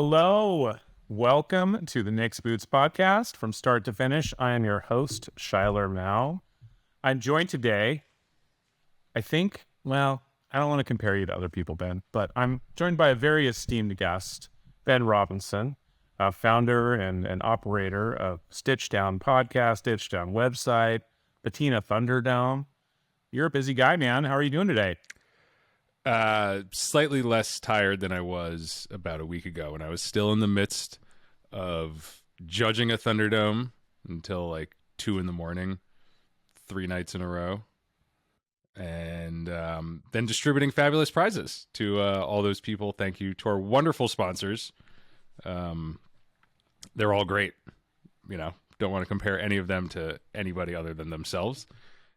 Hello. Welcome to the Nick's Boots podcast from start to finish. I am your host, Shuyler Mao. I'm joined today, I don't want to compare you to other people, Ben, but I'm joined by a very esteemed guest, Ben Robinson, founder and operator of Stitchdown podcast, Stitchdown website, Patina Thunderdome. You're a busy guy, man. How are you doing today? Slightly less tired than I was about a week ago when I was still in the midst of judging a Thunderdome until like 2 a.m, 3 nights in a row, and then distributing fabulous prizes to all those people. Thank you to our wonderful sponsors. They're all great. Don't want to compare any of them to anybody other than themselves.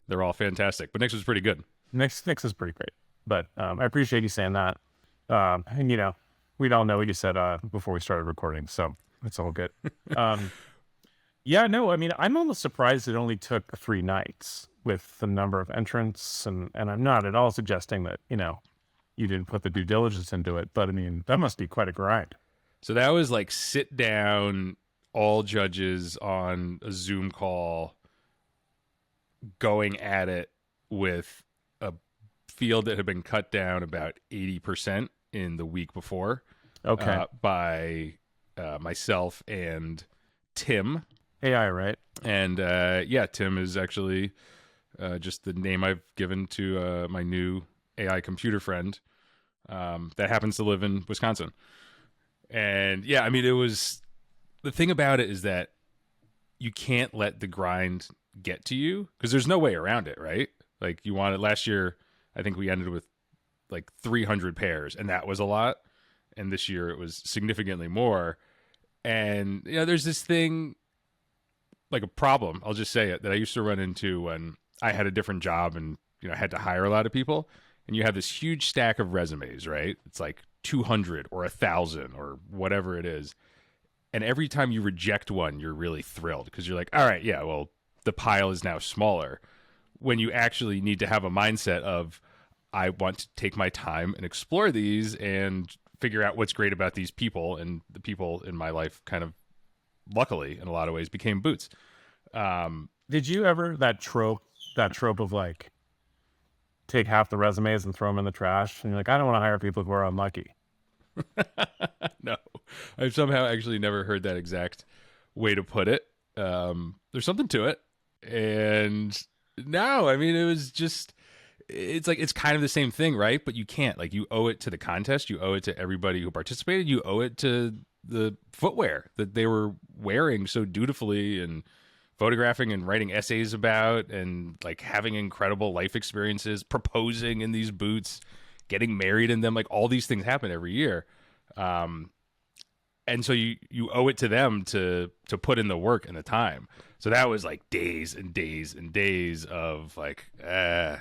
They're all fantastic, but Nick's was pretty good. Nick's is pretty great. But I appreciate you saying that. And, we all know what you said before we started recording, so it's all good. I'm almost surprised it only took 3 nights with the number of entrants, and I'm not at all suggesting that, you didn't put the due diligence into it, but, that must be quite a grind. So that was like sit down, all judges on a Zoom call, going at it with a field that had been cut down about 80% in the week before. Okay. By myself and Tim. AI, right? And Tim is actually just the name I've given to my new AI computer friend that happens to live in Wisconsin. And it was, the thing about it is that you can't let the grind get to you because there's no way around it, right? Like you wanted last year, I think we ended with like 300 pairs, and that was a lot. And this year it was significantly more. And, there's this thing, like a problem, I'll just say it, that I used to run into when I had a different job and, had to hire a lot of people. And you have this huge stack of resumes, right? It's like 200 or 1,000 or whatever it is. And every time you reject one, you're really thrilled because you're like, all right, the pile is now smaller. When you actually need to have a mindset of, I want to take my time and explore these and figure out what's great about these people. And the people in my life kind of, luckily, in a lot of ways, became boots. Did you ever, that trope of like, take half the resumes and throw them in the trash? And you're like, I don't want to hire people who are unlucky. No, I've somehow actually never heard that exact way to put it. There's something to it. And no, it was just, it's like, it's kind of the same thing, right? But you can't, like, you owe it to the contest. You owe it to everybody who participated. You owe it to the footwear that they were wearing so dutifully and photographing and writing essays about, and like having incredible life experiences, proposing in these boots, getting married in them. Like all these things happen every year. And so you owe it to them to put in the work and the time. So that was like days and days and days of like,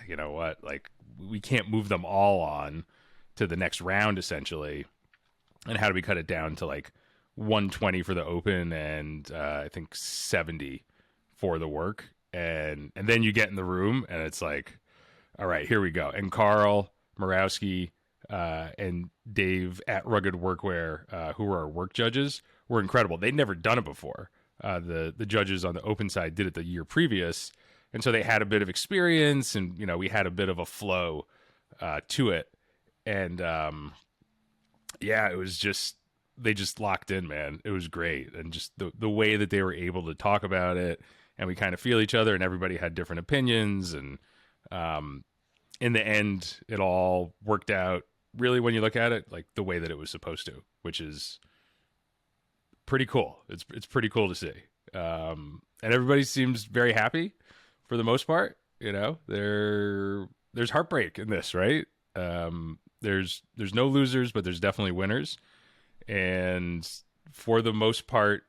you know what? Like we can't move them all on to the next round essentially. And how do we cut it down to like 120 for the open and I think 70 for the work. And then you get in the room and it's like, all right, here we go. And Carl Morawski and Dave at Rugged Workwear, who were our work judges, were incredible. They'd never done it before. The judges on the open side did it the year previous. And so they had a bit of experience and, we had a bit of a flow to it. And it was just, they just locked in, man. It was great. And just the way that they were able to talk about it, and we kind of feel each other, and everybody had different opinions. And in the end, it all worked out really, when you look at it, like the way that it was supposed to, which is pretty cool. It's pretty cool to see. And everybody seems very happy for the most part. There's heartbreak in this, right? There's no losers, but there's definitely winners. And for the most part,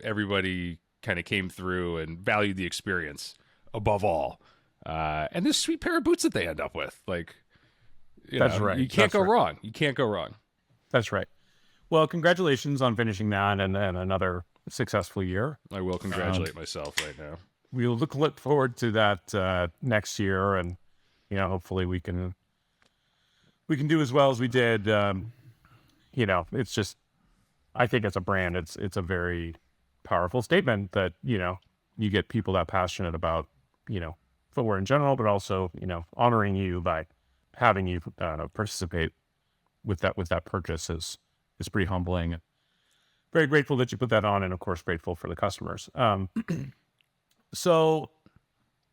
everybody kind of came through and valued the experience above all. And this sweet pair of boots that they end up with, like, That's right. You can't go wrong. You can't go wrong. That's right. Well, congratulations on finishing that and another successful year. I will congratulate myself right now. We'll look forward to that next year, and hopefully we can do as well as we did. It's just I think as a brand, it's a very powerful statement that, you get people that passionate about, footwear in general, but also, honoring you by having you participate with that purchase is pretty humbling. Very grateful that you put that on, and of course grateful for the customers. So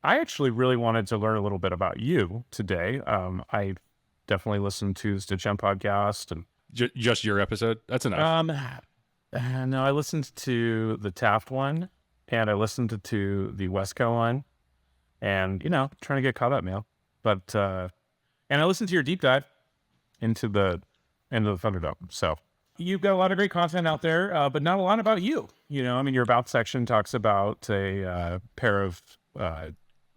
I actually really wanted to learn a little bit about you today. I definitely listened to the Stitchdown podcast, and Just your episode? That's enough. no, I listened to the Taft one, and I listened to the Wesco one, and trying to get caught up, man. But and I listened to your deep dive into the Thunderdome. So you've got a lot of great content out there, but not a lot about you. Your about section talks about a pair of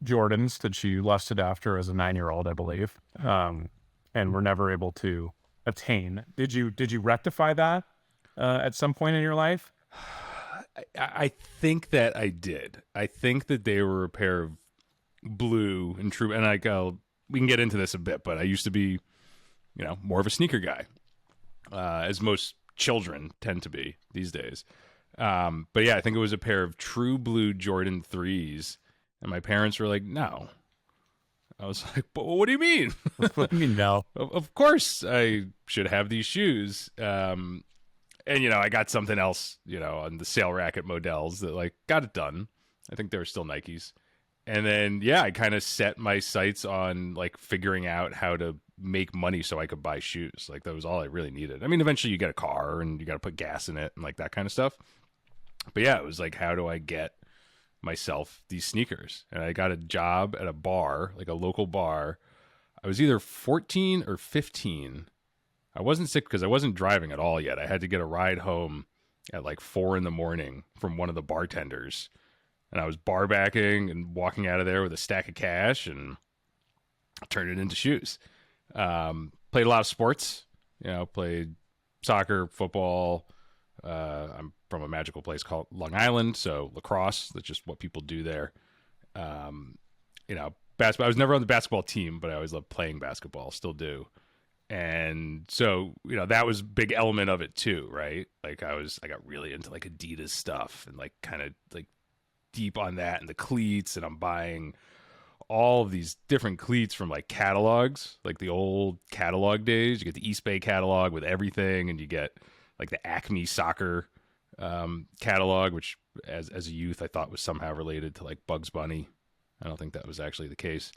Jordans that you lusted after as a 9-year-old, I believe, and were never able to attain. Did you rectify that at some point in your life? I think that I did. I think that they were a pair of blue and true. And we can get into this a bit, but I used to be, more of a sneaker guy, as most children tend to be these days. But yeah, I think it was a pair of true blue Jordan 3s. And my parents were like, no. I was like, but what do you mean? What do you mean, no? Of course I should have these shoes. And, I got something else, on the sale rack at Modell's that got it done. I think they were still Nikes. And then, I kind of set my sights on figuring out how to make money so I could buy shoes. That was all I really needed. I mean, eventually you get a car and you got to put gas in it and that kind of stuff. But yeah, it was how do I get myself these sneakers? And I got a job at a bar, a local bar. I was either 14 or 15. I wasn't sick because I wasn't driving at all yet. I had to get a ride home at 4 a.m. from one of the bartenders. And I was bar backing and walking out of there with a stack of cash and turned it into shoes. Played a lot of sports, played soccer, football. I'm from a magical place called Long Island, so lacrosse, that's just what people do there. Basketball. I was never on the basketball team, but I always loved playing basketball, still do. And so, that was a big element of it too, right? I got really into Adidas stuff and kind of deep on that and the cleats, and I'm buying all of these different cleats from catalogs, the old catalog days. You get the East Bay catalog with everything, and you get the Acme soccer catalog, which as a youth I thought was somehow related to Bugs Bunny. I don't think that was actually the case.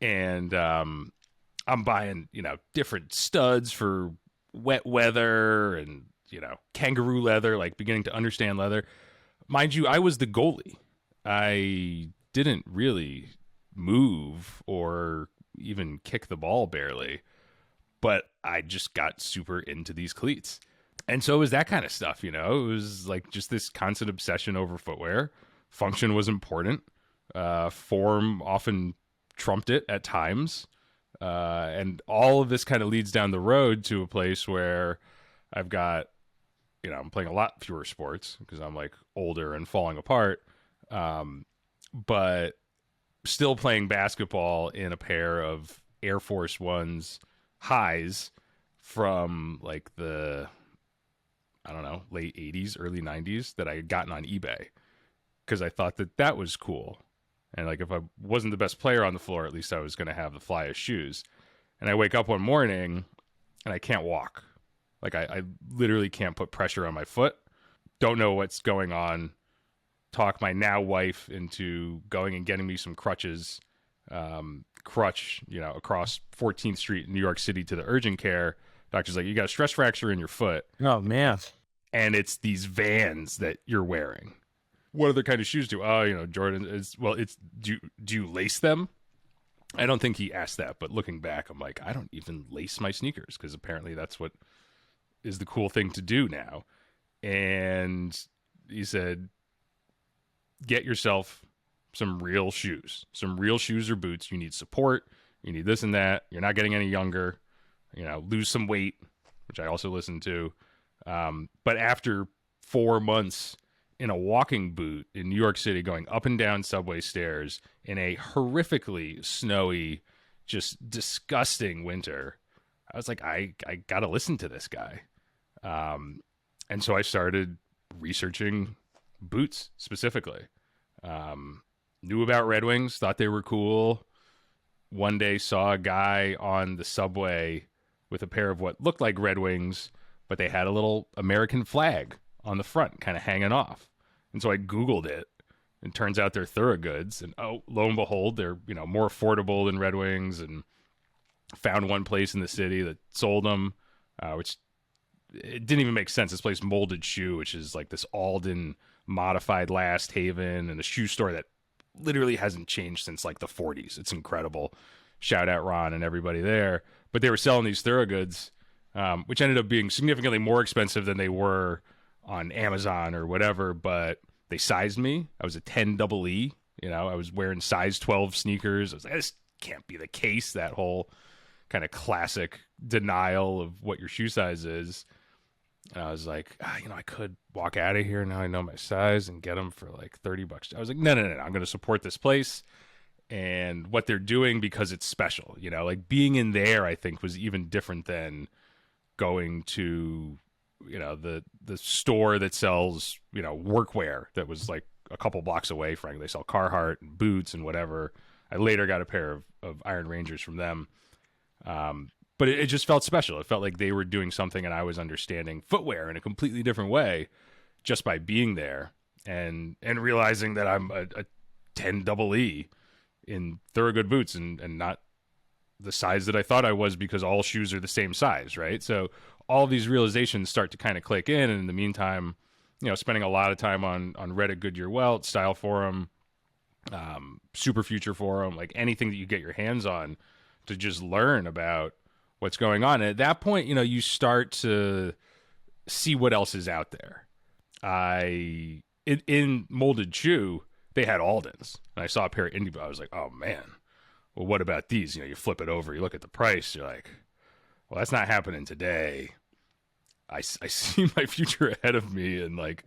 And I'm buying different studs for wet weather and kangaroo leather, beginning to understand leather. Mind you, I was the goalie. I didn't really move or even kick the ball barely, but I just got super into these cleats. And so it was that kind of stuff, it was just this constant obsession over footwear. Function was important. Form often trumped it at times. And all of this kind of leads down the road to a place where I've got, I'm playing a lot fewer sports because I'm older and falling apart. But still playing basketball in a pair of Air Force Ones highs from the, I don't know, late 80s, early 90s that I had gotten on eBay because I thought that was cool. And if I wasn't the best player on the floor, at least I was going to have the flyest shoes. And I wake up one morning and I can't walk. I literally can't put pressure on my foot. Don't know what's going on. Talk my now wife into going and getting me some crutches, across 14th Street in New York City to the urgent care. Doctor's like, you got a stress fracture in your foot. Oh, man. And it's these Vans that you're wearing. What other kind of shoes do? Oh, Jordan is, well, it's, do you lace them? I don't think he asked that, but looking back, I'm like, I don't even lace my sneakers because apparently that's what is the cool thing to do now. And he said, get yourself some real shoes or boots. You need support. You need this and that. You're not getting any younger. Lose some weight, which I also listened to. But after 4 months in a walking boot in New York City, going up and down subway stairs in a horrifically snowy, just disgusting winter, I was like, I got to listen to this guy. And so I started researching boots specifically. Knew about Red Wings, thought they were cool. One day saw a guy on the subway with a pair of what looked like Red Wings, but they had a little American flag on the front kind of hanging off. And so I Googled it, and turns out they're Thorogoods. And oh, lo and behold, they're, more affordable than Red Wings, and found one place in the city that sold them, which it didn't even make sense. This place, Molded Shoe, which is like this Alden modified Last Haven and a shoe store that literally hasn't changed since like the 40s. It's incredible. Shout out Ron and everybody there. But they were selling these Thorogoods, which ended up being significantly more expensive than they were on Amazon or whatever. But they sized me. I was a 10 double E. I was wearing size 12 sneakers. I was like, this can't be the case. That whole kind of classic denial of what your shoe size is. And I was like, I could walk out of here now. I know my size and get them for like $30. I was like, no. I'm going to support this place and what they're doing because it's special. Like being in there, I think was even different than going to, the store that sells, workwear that was like a couple blocks away. Frankly, they sell Carhartt and boots and whatever. I later got a pair of Iron Rangers from them. But it just felt special. It felt like they were doing something and I was understanding footwear in a completely different way just by being there and realizing that I'm a 10 double E in Thorogood boots and not the size that I thought I was because all shoes are the same size, right? So all these realizations start to kind of click in. And in the meantime, spending a lot of time on Reddit, Goodyear Welt, Style Forum, Super Future Forum, like anything that you get your hands on to just learn about what's going on. And at that point, you start to see what else is out there. In Molded Shoe, they had Aldens. And I saw a pair of Indie, I was like, oh man, well, what about these? You flip it over, you look at the price, you're like, well, that's not happening today. I see my future ahead of me, and like,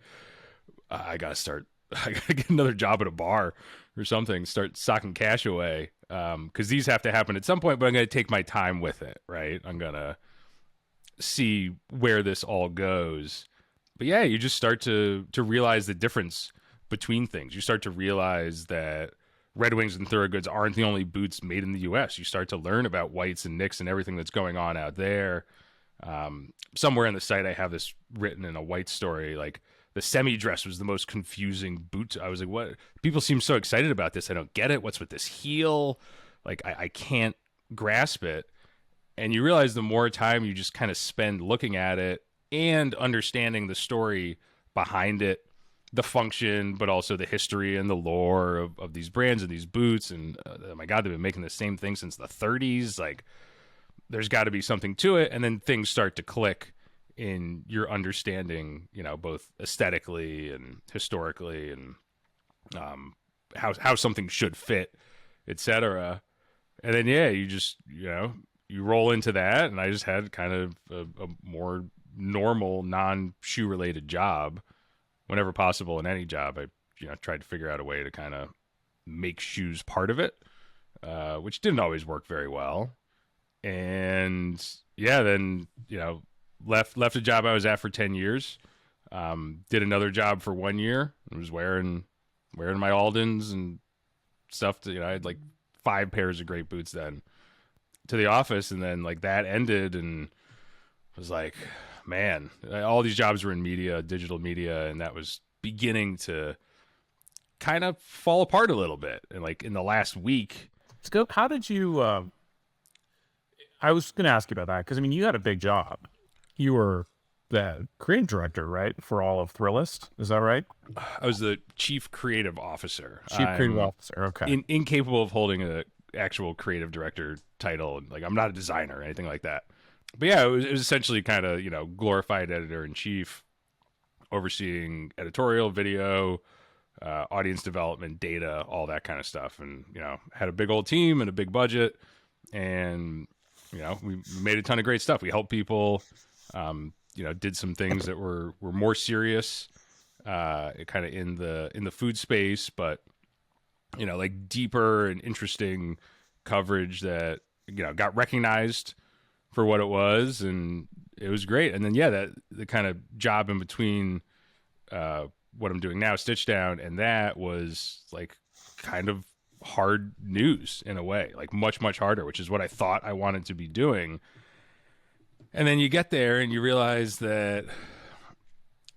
I gotta get another job at a bar or something, start socking cash away. Because these have to happen at some point, but I'm going to take my time with it, right? I'm going to see where this all goes. But yeah, you just start to realize the difference between things. You start to realize that Red Wings and Thorogoods aren't the only boots made in the U.S. You start to learn about Whites and Knicks and everything that's going on out there. Somewhere in the site, I have this written in a White story, like, the semi-dress was the most confusing boot. I was like, what? People seem so excited about this. I don't get it. What's with this heel? Like, I can't grasp it. And you realize the more time you just kind of spend looking at it and understanding the story behind it, the function, but also the history and the lore of these brands and these boots. And oh my God, they've been making the same thing since the 30s. Like, there's got to be something to it. And then things start to click in your understanding, both aesthetically and historically and how something should fit, etc. And then, yeah, you just, you roll into that. And I just had kind of a more normal, non-shoe related job whenever possible in any job. I, tried to figure out a way to kind of make shoes part of it, which didn't always work very well. And yeah, then, left a job I was at for 10 years, did another job for 1 year. I was wearing my Aldens and stuff. I had like 5 pairs of great boots then to the office. And then like that ended and I was like, man, all these jobs were in media, digital media. And that was beginning to kind of fall apart a little bit. And like in the last week. How did you, I was going to ask you about that. Cause you had a big job. You were the creative director, right, for all of Thrillist. Is that right? I was the chief creative officer. Creative officer. Okay. Incapable of holding an actual creative director title. Like, I'm not a designer or anything like that. But yeah, it was essentially kind of, glorified editor in chief, overseeing editorial, video, audience development, data, all that kind of stuff. And, had a big old team and a big budget. And, we made a ton of great stuff. We helped people. Did some things that were more serious, kind of in the food space, but like deeper and interesting coverage that got recognized for what it was, and it was great. And then that the kind of job in between what I'm doing now, Stitchdown, and that was like kind of hard news in a way, like much harder, which is what I thought I wanted to be doing. And then you get there and you realize that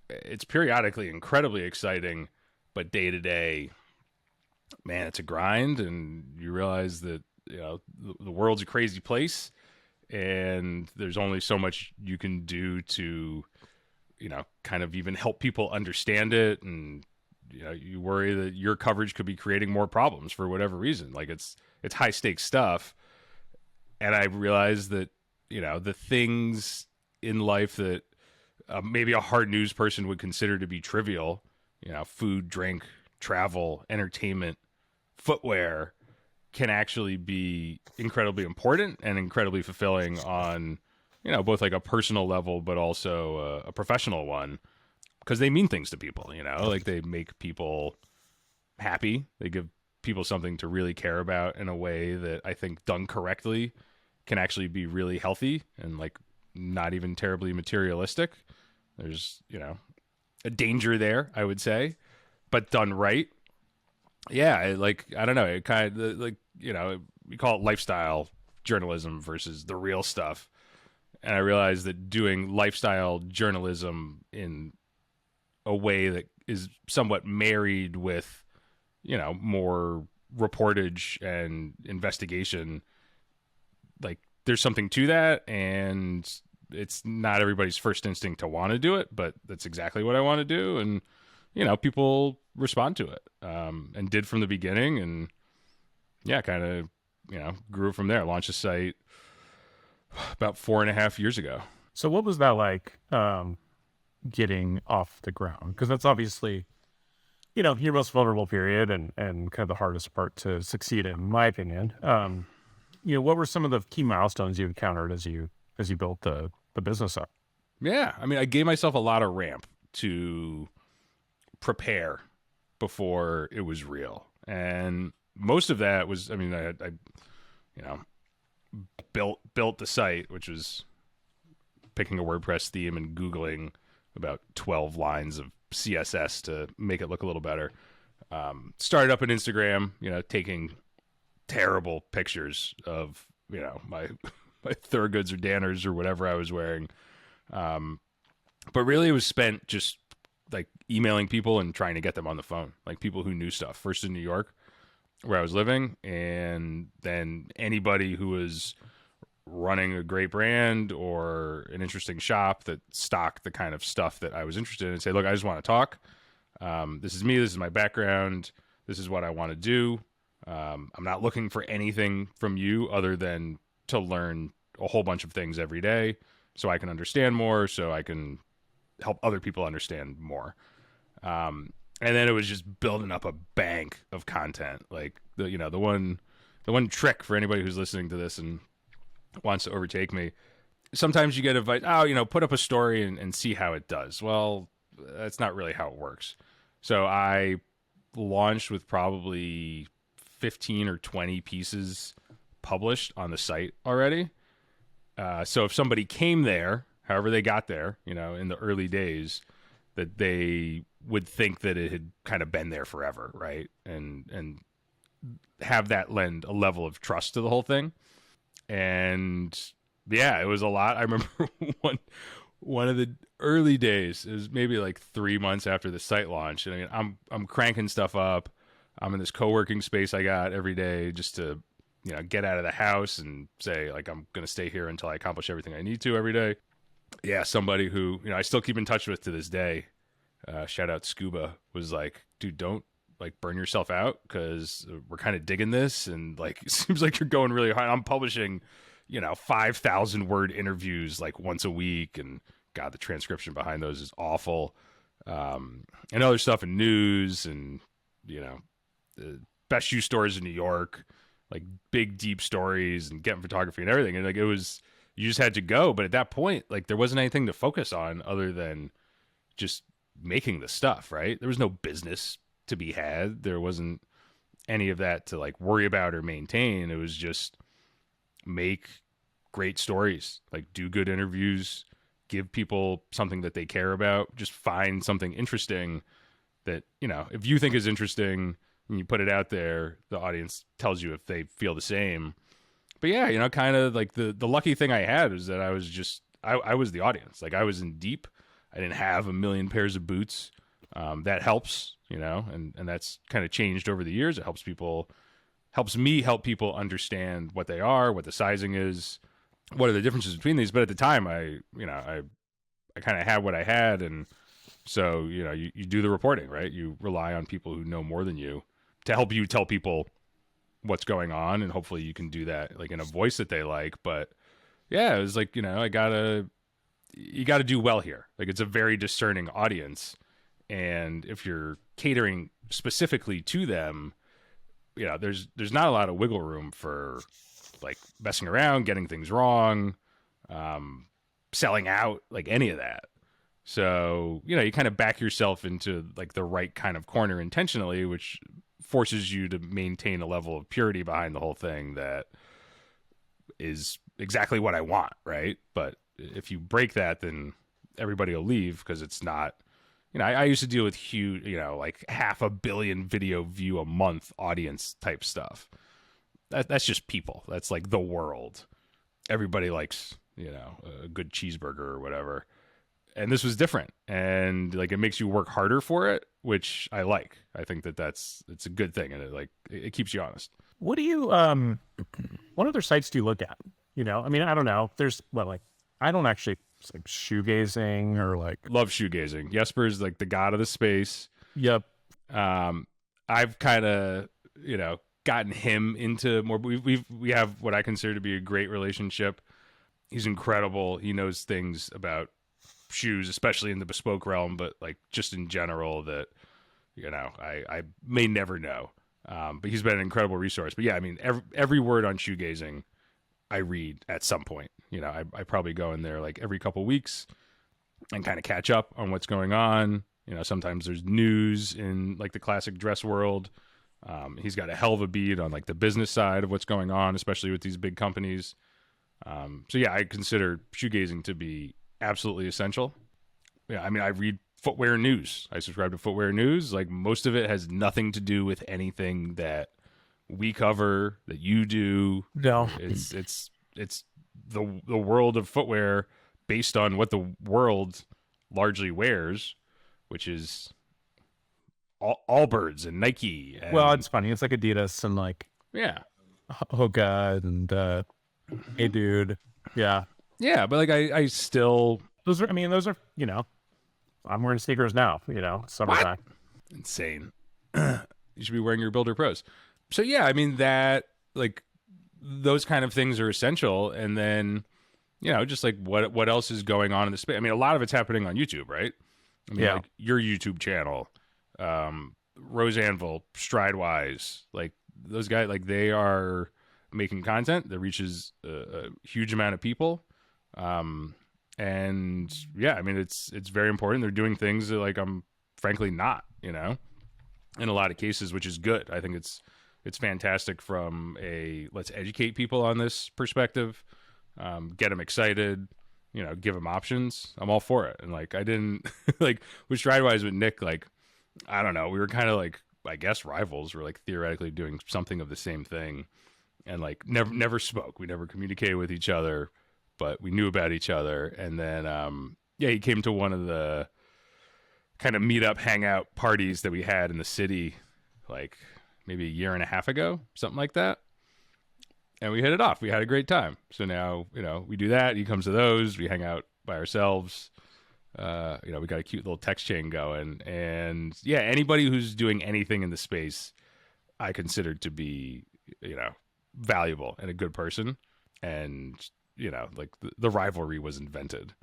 it's periodically incredibly exciting, but day to day, man, it's a grind. And you realize that the world's a crazy place, and there's only so much you can do to kind of even help people understand it. And you worry that your coverage could be creating more problems for whatever reason. Like it's high stakes stuff. And I realized that the things in life that maybe a hard news person would consider to be trivial, food, drink, travel, entertainment, footwear, can actually be incredibly important and incredibly fulfilling on, both like a personal level, but also a professional one, because they mean things to people, like they make people happy. They give people something to really care about in a way that I think done correctly can actually be really healthy and like not even terribly materialistic. There's, a danger there, I would say, but done right. Yeah. I don't know. It kind of like, we call it lifestyle journalism versus the real stuff. And I realized that doing lifestyle journalism in a way that is somewhat married with, more reportage and investigation, like there's something to that. And it's not everybody's first instinct to want to do it, but that's exactly what I want to do. And, people respond to it, and did from the beginning. And kind of, grew from there. Launched the site about 4.5 years ago. So what was that like, getting off the ground? Because that's obviously, your most vulnerable period and kind of the hardest part to succeed in my opinion. What were some of the key milestones you encountered as you built the business up? Yeah. I mean, I gave myself a lot of ramp to prepare before it was real. And most of that was, I mean, I built the site, which was picking a WordPress theme and Googling about 12 lines of CSS to make it look a little better. Started up an Instagram, taking terrible pictures of, my Thorogoods or Danners or whatever I was wearing. But really it was spent just like emailing people and trying to get them on the phone, like people who knew stuff, first in New York where I was living, and then anybody who was running a great brand or an interesting shop that stocked the kind of stuff that I was interested in, and say, look, I just want to talk. This is me. This is my background. This is what I want to do. I'm not looking for anything from you other than to learn a whole bunch of things every day so I can understand more, so I can help other people understand more. And then it was just building up a bank of content. Like the one trick for anybody who's listening to this and wants to overtake me. Sometimes you get advice, put up a story and see how it does. Well, that's not really how it works. So I launched with probably 15 or 20 pieces published on the site already. So if somebody came there, however they got there, in the early days, that they would think that it had kind of been there forever, right? And have that lend a level of trust to the whole thing. And yeah, it was a lot. I remember one of the early days, it was maybe like 3 months after the site launch. And I mean, I'm cranking stuff up. I'm in this co-working space I got every day just to, get out of the house and say, like, I'm going to stay here until I accomplish everything I need to every day. Yeah, somebody who, I still keep in touch with to this day, shout out Scuba, was like, dude, don't like burn yourself out, because we're kind of digging this, and like it seems like you're going really hard. I'm publishing 5,000 word interviews like once a week, and God, the transcription behind those is awful. And other stuff in news, and the best shoe stores in New York, like big deep stories, and getting photography and everything. And like it was, you just had to go. But at that point, like there wasn't anything to focus on other than just making the stuff, right? There was no business to be had. There wasn't any of that to like worry about or maintain. It was just make great stories, like do good interviews, give people something that they care about, just find something interesting that, you know, if you think is interesting and you put it out there, the audience tells you if they feel the same. But yeah, you know, kind of like the lucky thing I had is that I was just, I was the audience. Like I was in deep. I didn't have a million pairs of boots. That helps, you know, and that's kind of changed over the years. It helps me help people understand what they are, what the sizing is, what are the differences between these. But at the time, I kind of had what I had. And so, you know, you do the reporting, right? You rely on people who know more than you to help you tell people what's going on. And hopefully you can do that like in a voice that they like. But yeah, it was like, you know, you gotta do well here. Like it's a very discerning audience. And if you're catering specifically to them, you know, there's not a lot of wiggle room for like messing around, getting things wrong, selling out, like any of that. So, you know, you kind of back yourself into like the right kind of corner intentionally, which forces you to maintain a level of purity behind the whole thing that is exactly what I want, right? But if you break that, then everybody will leave because it's not, you know, I used to deal with huge, you know, like 500 million video view a month audience type stuff. That's just people. That's like the world. Everybody likes, you know, a good cheeseburger or whatever. And this was different. And like, it makes you work harder for it, which I like. I think it's a good thing. And it keeps you honest. What do you, what other sites do you look at? You know, I mean, I don't know. There's I don't actually like shoegazing or like. Love shoegazing. Jesper's like the god of the space. Yep. I've kind of, you know, gotten him into more. We have what I consider to be a great relationship. He's incredible. He knows things about shoes, especially in the bespoke realm, but like just in general that, you know, I may never know. But he's been an incredible resource. But yeah, I mean, every word on shoegazing I read at some point. You know, I probably go in there like every couple weeks and kind of catch up on what's going on. You know, sometimes there's news in like the classic dress world. He's got a hell of a beat on like the business side of what's going on, especially with these big companies. So yeah, I consider shoegazing to be absolutely essential. Yeah, I mean, I read footwear news. I subscribe to footwear news. Like most of it has nothing to do with anything that we cover, that you do. No. It's the world of footwear based on what the world largely wears, which is Allbirds and Nike. And, Well, it's funny. It's like Adidas and like yeah, Hoka and Hey Dude. Yeah. yeah, but like I still Those are, you know, I'm wearing sneakers now, you know, summertime. insane. You should be wearing your Builder Pros. So yeah, I mean that like those kind of things are essential. And then, you know, just like what else is going on in the space. I mean, a lot of it's happening on YouTube, right? I mean, Yeah. like your YouTube channel, Rose Anvil, Stridewise, like those guys, like they are making content that reaches a huge amount of people. And yeah, I mean, it's very important. They're doing things that like I'm frankly not, you know, in a lot of cases, which is good. I think it's fantastic from a let's educate people on this perspective, get them excited, you know, give them options. I'm all for it. And like I didn't like with Stridewise with Nick, like I don't know, we were kind of like I guess rivals. We're like theoretically doing something of the same thing, and like never spoke. We never communicated with each other, but we knew about each other. And then yeah, he came to one of the kind of meetup hangout parties that we had in the city, like maybe a year and a half ago, something like that. And we hit it off. We had a great time. So now, you know, we do that. He comes to those. We hang out by ourselves. You know, we got a cute little text chain going. And yeah, anybody who's doing anything in the space, I consider to be, you know, valuable and a good person. And, you know, like the rivalry was invented.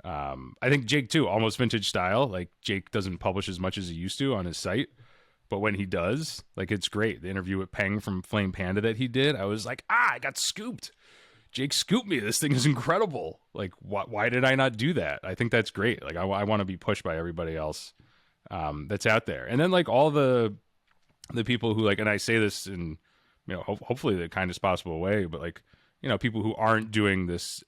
I think Jake too, almost vintage style. Like Jake doesn't publish as much as he used to on his site. But when he does, like, it's great. The interview with Peng from Flame Panda that he did, I was like, I got scooped. Jake scooped me. This thing is incredible. Like, why did I not do that? I think that's great. Like, I want to be pushed by everybody else that's out there. And then, like, all the people who, like, and I say this in, you know, hopefully the kindest possible way, but, like, people who aren't doing this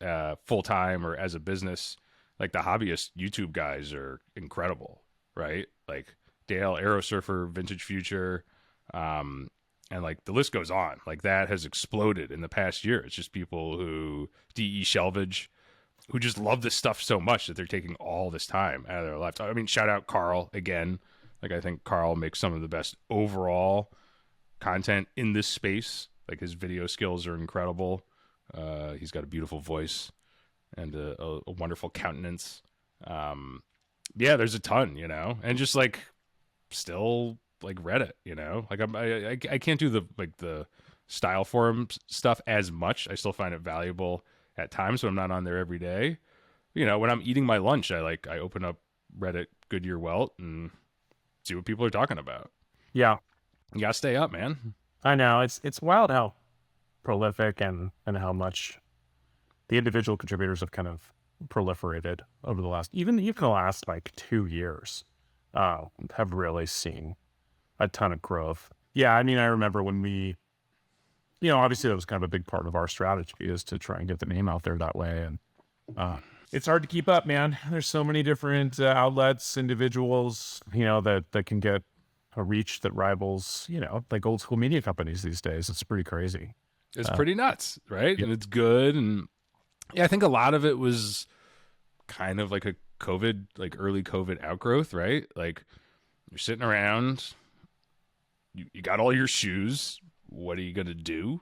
full time or as a business. Like the hobbyist YouTube guys are incredible, right? Like Dale, Aero Surfer, Vintage Future, and like the list goes on. Like that has exploded in the past year. It's just people who DE Shelvage, who just love this stuff so much that they're taking all this time out of their life. I mean, shout out Carl again. Like I think Carl makes some of the best overall content in this space. Like his video skills are incredible. He's got a beautiful voice and a wonderful countenance. Yeah, there's a ton, and just like still like Reddit, like I can't do the style forum stuff as much. I still find it valuable at times, but I'm not on there every day. When I'm eating my lunch, I open up Reddit Goodyear Welt and see what people are talking about. Yeah, you gotta stay up, man. I know it's wild how prolific and how much the individual contributors have kind of proliferated over the last even the last like 2 years. Have really seen a ton of growth. Yeah, I mean, I remember when we, obviously that was kind of a big part of our strategy is to try and get the name out there that way. And it's hard to keep up, man. There's so many different outlets, individuals, that can get a reach that rivals, like old school media companies these days. It's pretty crazy. It's pretty nuts, right? Yep. And it's good. And yeah, I think a lot of it was kind of like a COVID, like early COVID outgrowth, right? Like you're sitting around, you got all your shoes. What are you going to do?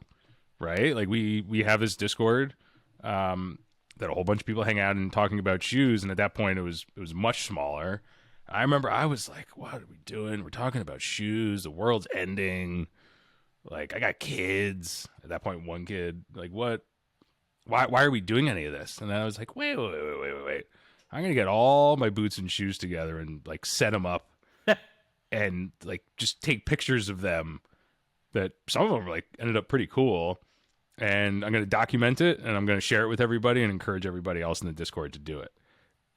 Right? Like we have this Discord that a whole bunch of people hang out and talking about shoes. And at that point it was much smaller. I remember I was like, what are we doing? We're talking about shoes. The world's ending. Like I got kids at that point, one kid, like what, why are we doing any of this? And I was like, wait. I'm going to get all my boots and shoes together and like set them up and like just take pictures of them that some of them like ended up pretty cool. And I'm going to document it and I'm going to share it with everybody and encourage everybody else in the Discord to do it.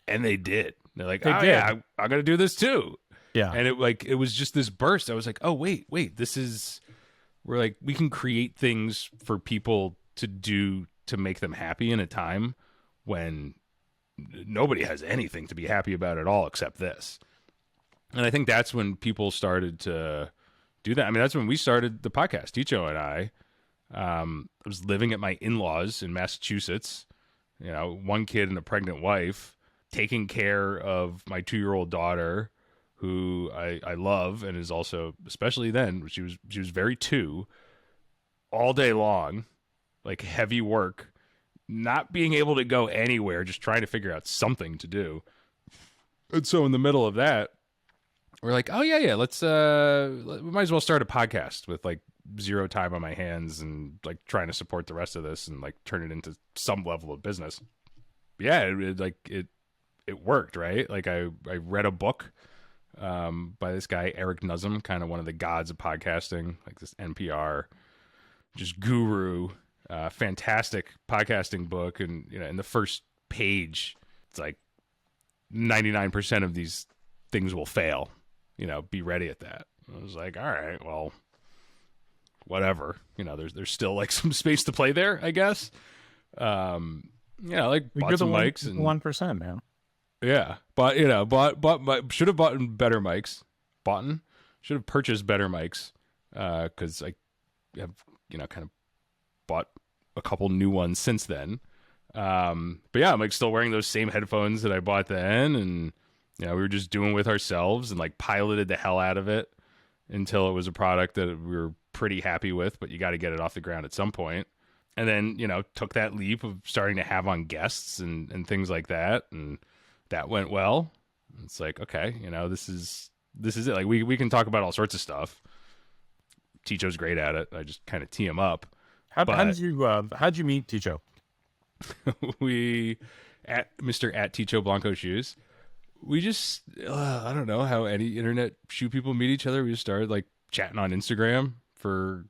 And they did. They're like, yeah, I'm going to do this too. Yeah. And it was just this burst. I was like, oh, wait, we're like, we can create things for people to do to make them happy in a time when nobody has anything to be happy about at all except this. And I think that's when people started to do that. I mean, that's when we started the podcast, Ticho and I. I was living at my in-laws in Massachusetts, one kid and a pregnant wife, taking care of my 2-year-old daughter, who I love and is also, especially then, she was very 2, all day long, like heavy work, not being able to go anywhere, just trying to figure out something to do. And so in the middle of that, we're like, oh yeah, let's we might as well start a podcast with like 0 time on my hands and like trying to support the rest of this and like turn it into some level of business. Yeah, it worked, right? Like I read a book by this guy Eric Nussum, kind of one of the gods of podcasting, like this NPR just guru, fantastic podcasting book. And in the first page, it's like 99% of these things will fail. Be ready at that. I was like, all right, well, whatever. There's still like some space to play there, I guess. Like bought some mics and 1%, man. Yeah, but should have bought better mics. Should have purchased better mics because I have kind of bought a couple new ones since then. But yeah, I'm like still wearing those same headphones that I bought then, and we were just doing with ourselves and like piloted the hell out of it until it was a product that we were pretty happy with. But you got to get it off the ground at some point. And then took that leap of starting to have on guests and things like that, and that went well. It's like, okay, this is it. Like we can talk about all sorts of stuff. Ticho's great at it. I just kind of tee him up. How'd you meet Ticho? We at Ticho Blanco Shoes. We just I don't know how any internet shoe people meet each other. We just started like chatting on Instagram for.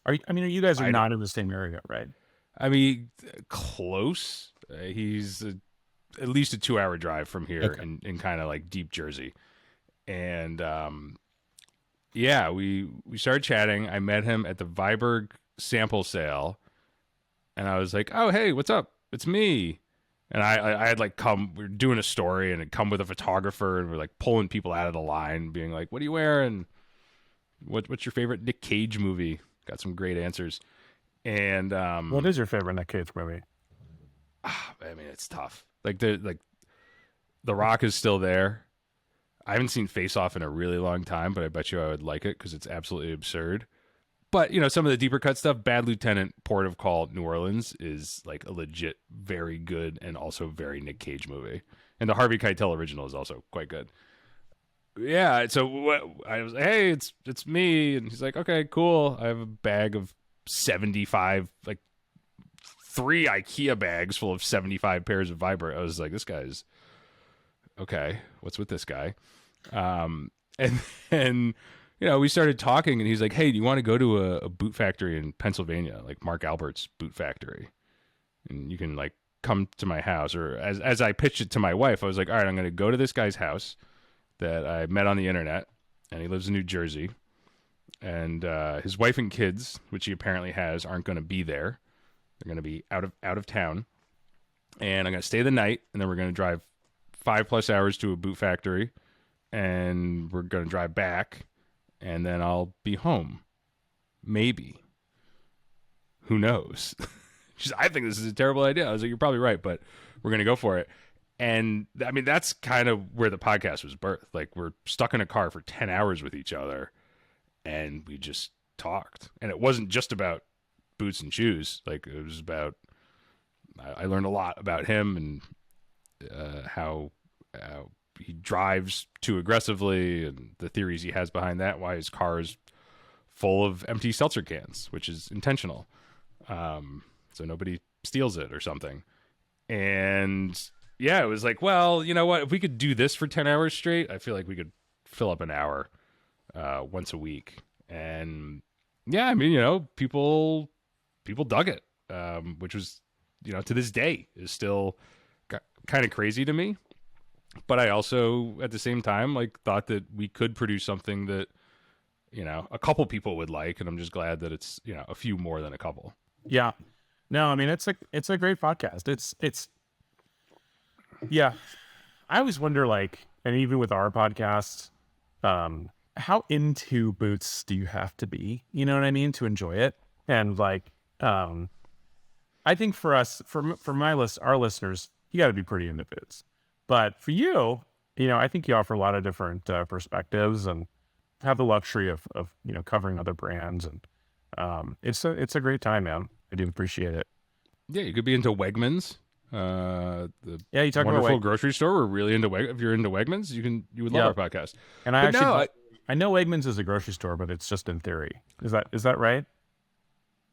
You guys are not in the same area, right? I mean, close. He's at least a 2-hour drive from here, okay, in kind of like deep Jersey. And yeah, we started chatting. I met him at the Viberg sample sale, And I was like, "Oh, hey, what's up? It's me." And I had like we were doing a story and had come with a photographer and we're like pulling people out of the line, being like, "What are you wearing? What's your favorite Nick Cage movie?" Got some great answers. And What is your favorite Nick Cage movie? I mean, it's tough. The Rock is still there. I haven't seen Face Off in a really long time, but I bet you I would like it because it's absolutely absurd. But, you know, some of the deeper cut stuff, Bad Lieutenant, Port of Call, New Orleans is like a legit, very good and also very Nick Cage movie. And the Harvey Keitel original is also quite good. Yeah, so I was like, hey, it's me. And he's like, okay, cool. I have a bag of 75, like 3 IKEA bags full of 75 pairs of Vibra. I was like, this guy's okay. What's with this guy? And then, you know, we started talking and he's like, hey, do you want to go to a boot factory in Pennsylvania, like Mark Albert's boot factory? And you can like come to my house. Or as I pitched it to my wife, I was like, all right, I'm going to go to this guy's house that I met on the internet, and he lives in New Jersey. And his wife and kids, which he apparently has, aren't going to be there. They're going to be out of town. And I'm going to stay the night, and then we're going to drive 5+ hours to a boot factory, and we're going to drive back, and then I'll be home. Maybe. Who knows? She's, I think this is a terrible idea. I was like, you're probably right, but we're going to go for it. And I mean, that's kind of where the podcast was birthed. Like, we're stuck in a car for 10 hours with each other, and we just talked. And it wasn't just about boots and shoes. Like, it was about, I learned a lot about him and how he drives too aggressively and the theories he has behind that, why his car is full of empty seltzer cans, which is intentional. So nobody steals it or something. And yeah, it was like, well, you know what? If we could do this for 10 hours straight, I feel like we could fill up an hour once a week. And yeah, I mean, you know, people dug it, which was, you know, to this day is still kind of crazy to me. But I also, at the same time, like, thought that we could produce something that, you know, a couple people would like. And I'm just glad that it's, you know, a few more than a couple. Yeah. No, I mean, it's a great podcast. It's yeah. I always wonder, like, and even with our podcast, how into boots do you have to be? You know what I mean? To enjoy it. And like, I think for us, for our listeners, you got to be pretty into boots. But for you, you know, I think you offer a lot of different perspectives and have the luxury of you know, covering other brands, and it's a great time, man. I do appreciate it. Yeah, you could be into Wegmans. The You talk wonderful about grocery store. We're really into if you're into Wegmans, you would love our podcast. And I know Wegmans is a grocery store, but it's just in theory. Is that right?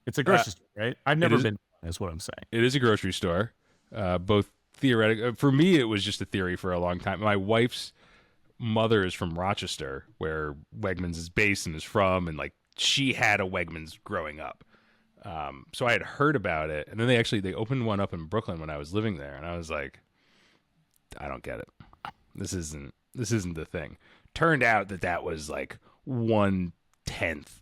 It's a grocery store, right? I've never been. Is what I'm saying. It is a grocery store. Both theoretic. For me, it was just a theory for a long time. My wife's mother is from Rochester, where Wegmans is based and is from, and like she had a Wegmans growing up. So I had heard about it, and then they opened one up in Brooklyn when I was living there, and I was like, I don't get it. This isn't the thing. Turned out that was like 1/10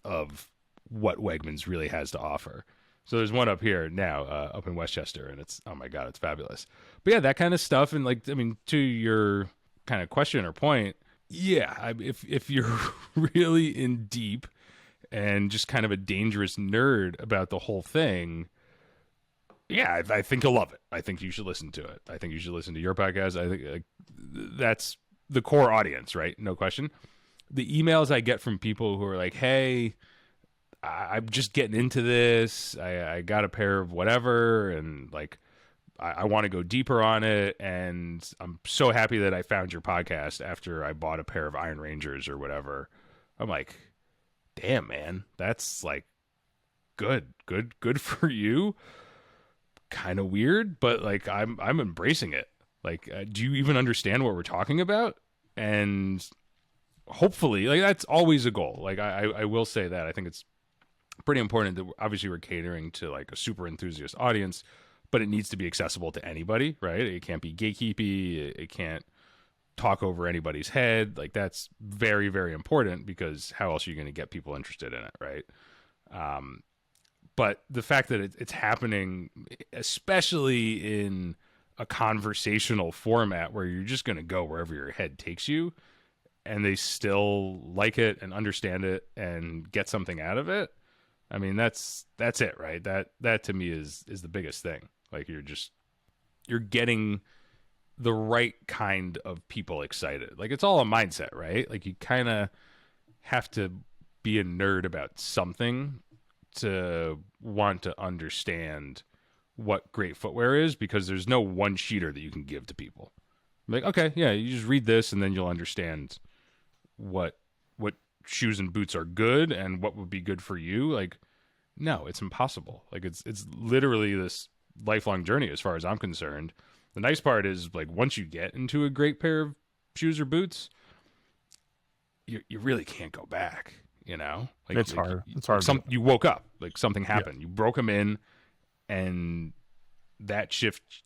of what Wegmans really has to offer. So there's one up here now, up in Westchester, and it's, oh my God, it's fabulous. But yeah, that kind of stuff. And like, I mean, to your kind of question or point, yeah, if you're really in deep and just kind of a dangerous nerd about the whole thing, yeah, I think you'll love it. I think you should listen to it. I think you should listen to your podcast. I think that's the core audience, right? No question. The emails I get from people who are like, hey, I'm just getting into this. I got a pair of whatever, and like, I want to go deeper on it. And I'm so happy that I found your podcast after I bought a pair of Iron Rangers or whatever. I'm like, damn, man, that's like good for you. Kind of weird, but like, I'm embracing it. Like, do you even understand what we're talking about? And hopefully, like, that's always a goal. Like, I will say that I think it's pretty important that obviously we're catering to like a super enthusiast audience, but it needs to be accessible to anybody, right? It can't be gatekeepy. It can't talk over anybody's head. Like, that's very, very important, because how else are you going to get people interested in it, right? But the fact that it's happening, especially in a conversational format where you're just going to go wherever your head takes you, and they still like it and understand it and get something out of it. I mean, that's it, right? That to me is the biggest thing. Like you're getting the right kind of people excited. Like it's all a mindset, right? Like you kind of have to be a nerd about something to want to understand what great footwear is, because there's no one sheeter that you can give to people. Like, okay, yeah, you just read this and then you'll understand what shoes and boots are good and what would be good for you. Like, no, it's impossible. Like it's literally this lifelong journey as far as I'm concerned. The nice part is, like, once you get into a great pair of shoes or boots, you really can't go back, you know? Like, It's hard. It's hard. You woke up, like something happened. You broke them in, and that shift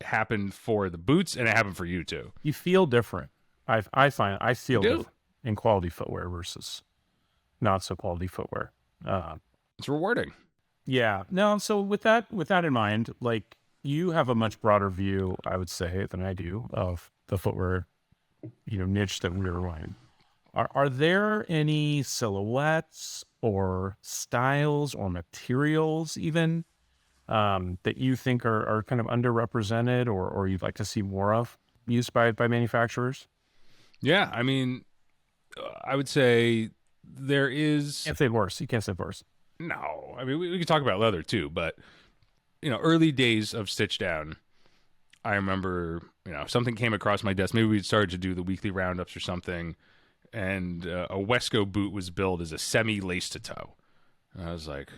happened for the boots, and it happened for you too. You feel different. I feel You do. different in quality footwear versus not so quality footwear. It's rewarding. Yeah. No. So with that in mind, like, you have a much broader view, I would say, than I do of the footwear, niche that we're running. Are there any silhouettes or styles or materials even that you think are kind of underrepresented or you'd like to see more of used by manufacturers? Yeah, I mean, I would say there is. Can't say worse. You can't say worse. No, I mean, we could talk about leather too, but early days of Stitchdown, I remember, something came across my desk. Maybe we'd started to do the weekly roundups or something, and a Wesco boot was billed as a semi-lace to toe. And I was like,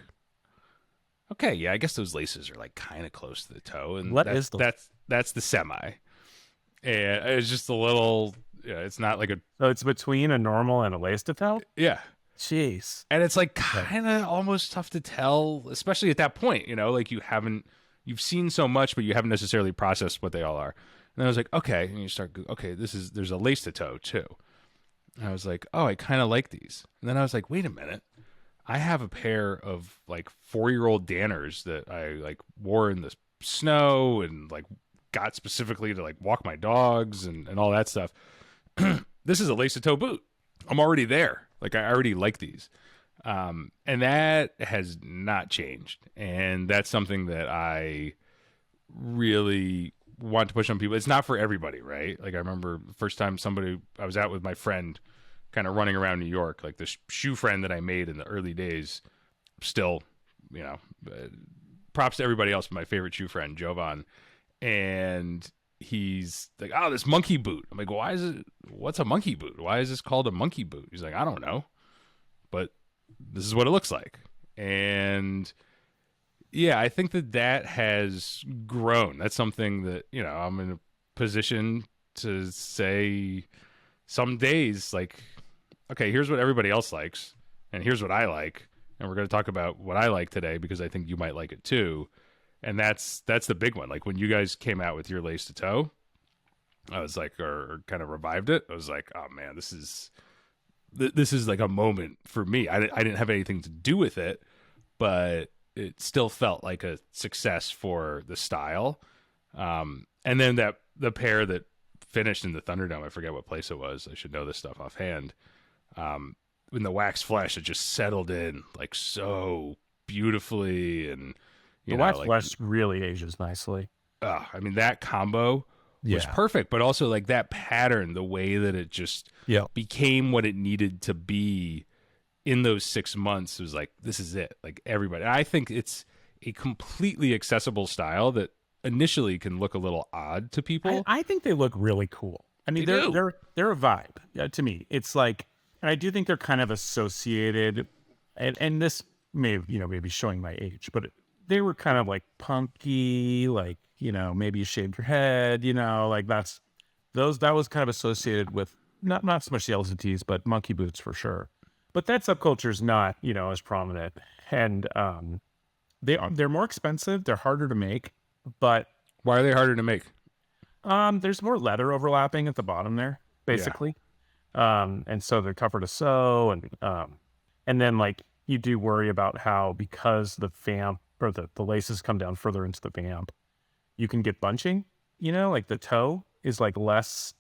okay, yeah, I guess those laces are like kind of close to the toe, and that's the semi. And it's just a little, it's not like a. So it's between a normal and a lace to toe? Yeah. Jeez. And it's like kind of almost tough to tell, especially at that point, like you've seen so much, but you haven't necessarily processed what they all are. And then I was like, okay. And you start, okay, there's a lace to toe too. And I was like, oh, I kind of like these. And then I was like, wait a minute. I have a pair of like 4-year-old Danners that I like wore in the snow and like got specifically to like walk my dogs and all that stuff. This is a lace to toe boot. I'm already there. Like, I already like these. And that has not changed. And that's something that I really want to push on people. It's not for everybody, right? Like, I remember the first time I was out with my friend kind of running around New York, like this shoe friend that I made in the early days, still, props to everybody else, but my favorite shoe friend, Jovan. And he's like, oh, this monkey boot. I'm like, what's a monkey boot? Why is this called a monkey boot? He's like, I don't know, but this is what it looks like. And yeah, I think that has grown. That's something that, I'm in a position to say some days, like, okay, here's what everybody else likes, and here's what I like. And we're going to talk about what I like today because I think you might like it too. And that's the big one. Like when you guys came out with your lace to toe, I was like, or kind of revived it. I was like, oh man, this is like a moment for me. I didn't have anything to do with it, but it still felt like a success for the style. And then the pair that finished in the Thunderdome, I forget what place it was. I should know this stuff offhand. In the wax flesh, it just settled in like so beautifully, and the wax flesh really ages nicely. I mean, that combo was perfect, but also like that pattern, the way that it just became what it needed to be in those 6 months was like, this is it. Like everybody, I think it's a completely accessible style that initially can look a little odd to people. I think they look really cool. I mean, they're a vibe to me. It's like, and I do think they're kind of associated, and this may be showing my age, but they were kind of like punky, like, maybe you shaved your head, like that was kind of associated with not so much the LCTs, but monkey boots for sure. But that subculture is not, as prominent, and they're more expensive. They're harder to make, but why are they harder to make? There's more leather overlapping at the bottom there, basically, and so they're tougher to sew, and then like you do worry about how, because the vamp or the laces come down further into the vamp, you can get bunching, like the toe is like less,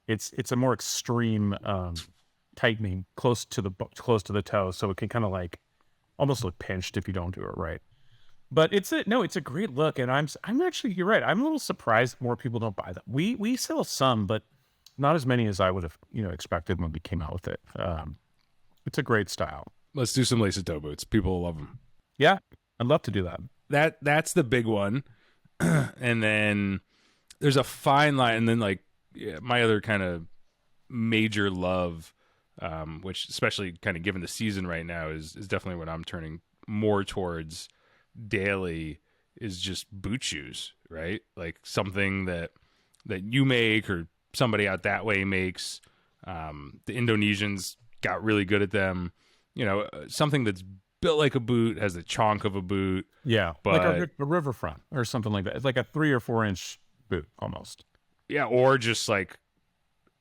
it's a more extreme tightening close to the toe. So it can kind of like almost look pinched if you don't do it right. But it's a great look. And I'm actually, you're right. I'm a little surprised more people don't buy them. We sell some, but not as many as I would have, expected when we came out with it. It's a great style. Let's do some lace toe boots. People will love them. Yeah, I'd love to do that. That's the big one. And then there's a fine line. And then like my other kind of major love, which especially kind of given the season right now is definitely what I'm turning more towards daily, is just boot shoes, right? Like something that you make or somebody out that way makes. The Indonesians got really good at them. Something that's built like a boot, has the chonk of a boot. Yeah, but like a riverfront or something like that. It's like a 3 or 4 inch boot almost. Yeah, or just like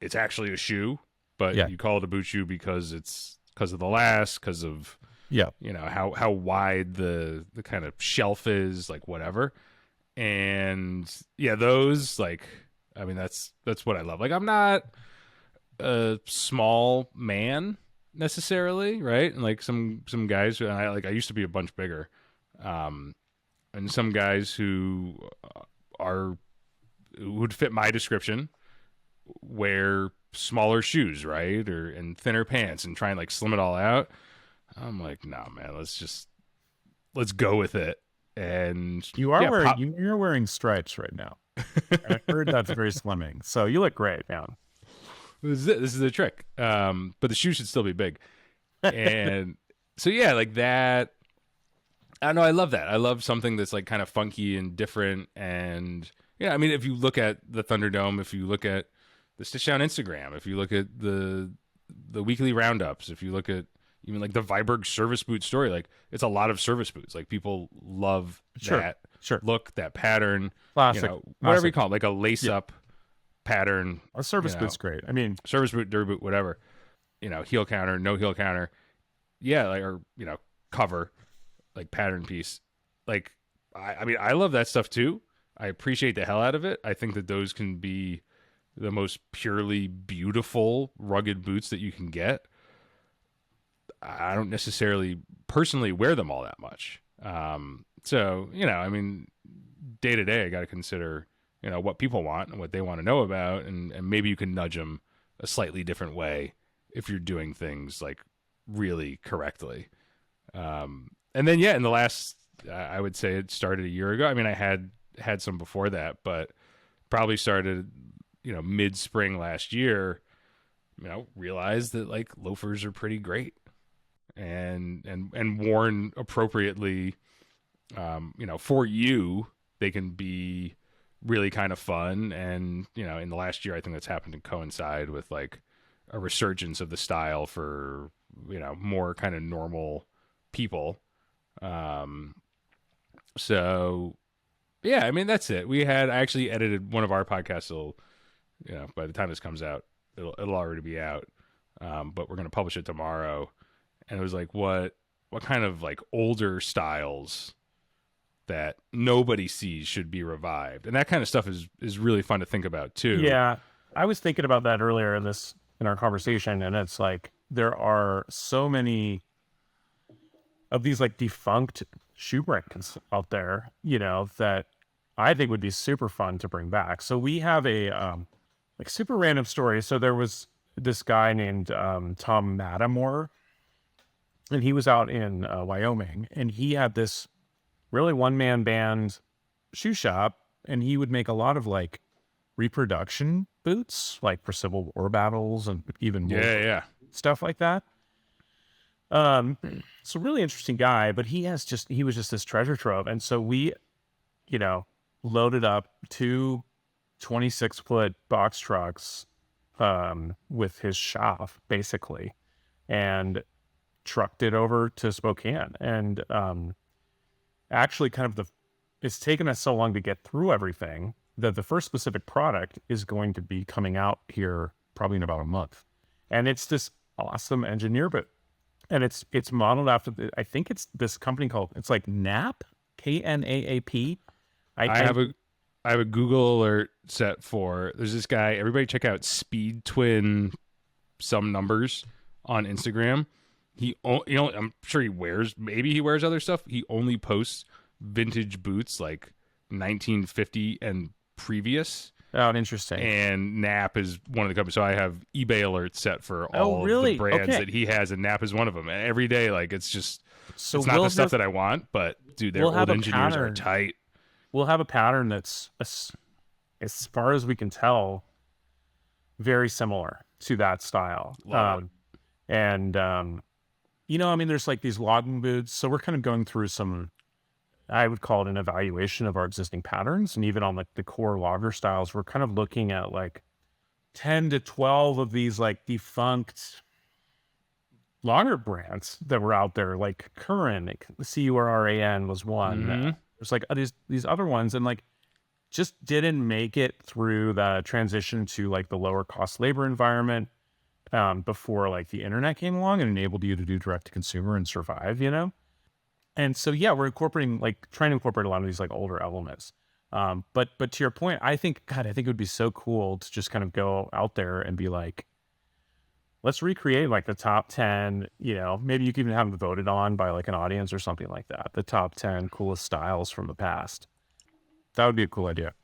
it's actually a shoe, but Yeah. you call it a boot shoe because of the last, because of Yeah, how wide the kind of shelf is, like whatever. And yeah, those, like, I mean, that's what I love. Like, I'm not a small man necessarily, right? And like some guys, and I used to be a bunch bigger, and some guys who would fit my description wear smaller shoes, right, and thinner pants, and try and like slim it all out. I'm like, nah, man, let's go with it. And you're wearing stripes right now. I heard that's very slimming, so you look great, man. This is the trick. But the shoe should still be big. And so yeah, like that. I don't know. I love that. I love something that's like kind of funky and different. And yeah, I mean, if you look at the Thunderdome, if you look at the Stitchdown Instagram, if you look at the weekly roundups, if you look at even like the Viberg service boot story, like it's a lot of service boots. Like people love that look, that pattern, classic, whatever you call it, like a lace up pattern. A service boot's great. I mean, service boot, derby boot, whatever. Heel counter, no heel counter. Yeah, like, or cover, like pattern piece. Like I mean, I love that stuff too. I appreciate the hell out of it. I think that those can be the most purely beautiful, rugged boots that you can get. I don't necessarily personally wear them all that much. So, I mean, day to day, I got to consider, what people want and what they want to know about. And maybe you can nudge them a slightly different way if you're doing things like really correctly. And then, yeah, in the last, I would say it started a year ago. I mean, I had some before that, but probably started, mid-spring last year, realized that like loafers are pretty great. And worn appropriately, for you, they can be really kind of fun. And, in the last year, I think that's happened to coincide with like a resurgence of the style for, more kind of normal people. So yeah, I mean, that's it. I actually edited one of our podcasts. So, by the time this comes out, it'll already be out. But we're going to publish it tomorrow. And it was like, what kind of like older styles that nobody sees should be revived? And that kind of stuff is really fun to think about too. Yeah, I was thinking about that earlier in our conversation, and it's like there are so many of these like defunct shoe brands out there, that I think would be super fun to bring back. So we have a like super random story. So there was this guy named Tom Matamore. And he was out in Wyoming, and he had this really one-man band shoe shop, and he would make a lot of like reproduction boots, like for Civil War battles and even more stuff like that. So really interesting guy, but he was just this treasure trove. And so we, loaded up 2 26-foot box trucks with his shop basically, and trucked it over to Spokane. And actually it's taken us so long to get through everything that the first specific product is going to be coming out here probably in about a month. And it's this awesome engineer boot. and it's modeled after I think it's this company called, it's like Knapp, Knaap. I I have a I have a Google alert set for. There's this guy. Everybody check out Speed Twin some numbers on Instagram. I'm sure maybe he wears other stuff. He only posts vintage boots like 1950 and previous. Oh, interesting. And Knapp is one of the companies. So I have eBay alerts set for Oh, all of the really? brands Okay. that he has, and Knapp is one of them. And every day, like it's So not the stuff that I want, but dude, their we'll have old a engineers are pattern. tight. We'll have a pattern that's as far as we can tell, very similar to that style. Love it. And I mean, there's like these logging boots. So we're kind of going through some, I would call it an evaluation of our existing patterns. And even on like the core logger styles, we're kind of looking at like 10 to 12 of these like defunct logger brands that were out there, like Curran, like Curran was one. Mm-hmm. There's like these other ones, and like just didn't make it through the transition to like the lower cost labor environment before like the internet came along and enabled you to do direct to consumer and survive, And so yeah, we're trying to incorporate a lot of these like older elements. But to your point, I think it would be so cool to just kind of go out there and be like, let's recreate like the top 10, maybe you can even have them voted on by like an audience or something like that. The top 10 coolest styles from the past. That would be a cool idea.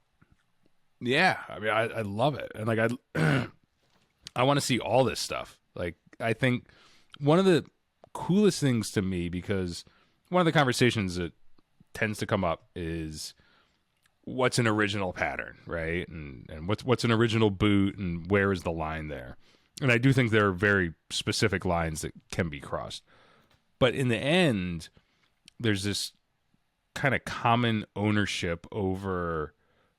Yeah, I mean, I love it, and like I want to see all this stuff. Like, I think one of the coolest things to me, because one of the conversations that tends to come up is what's an original pattern, right? And what's an original boot, and where is the line there? And I do think there are very specific lines that can be crossed. But in the end, there's this kind of common ownership over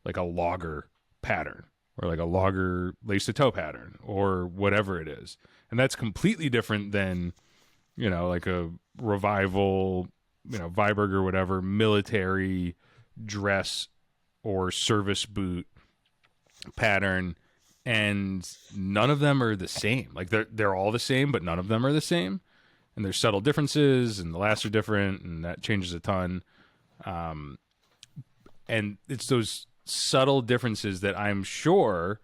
like a logger pattern or like a logger lace to toe pattern or whatever it is. And that's completely different than, like a revival, Viberg or whatever, military dress or service boot pattern. And none of them are the same. Like they're all the same, but none of them are the same. And there's subtle differences, and the lasts are different, and that changes a ton. And it's those subtle differences that I'm sure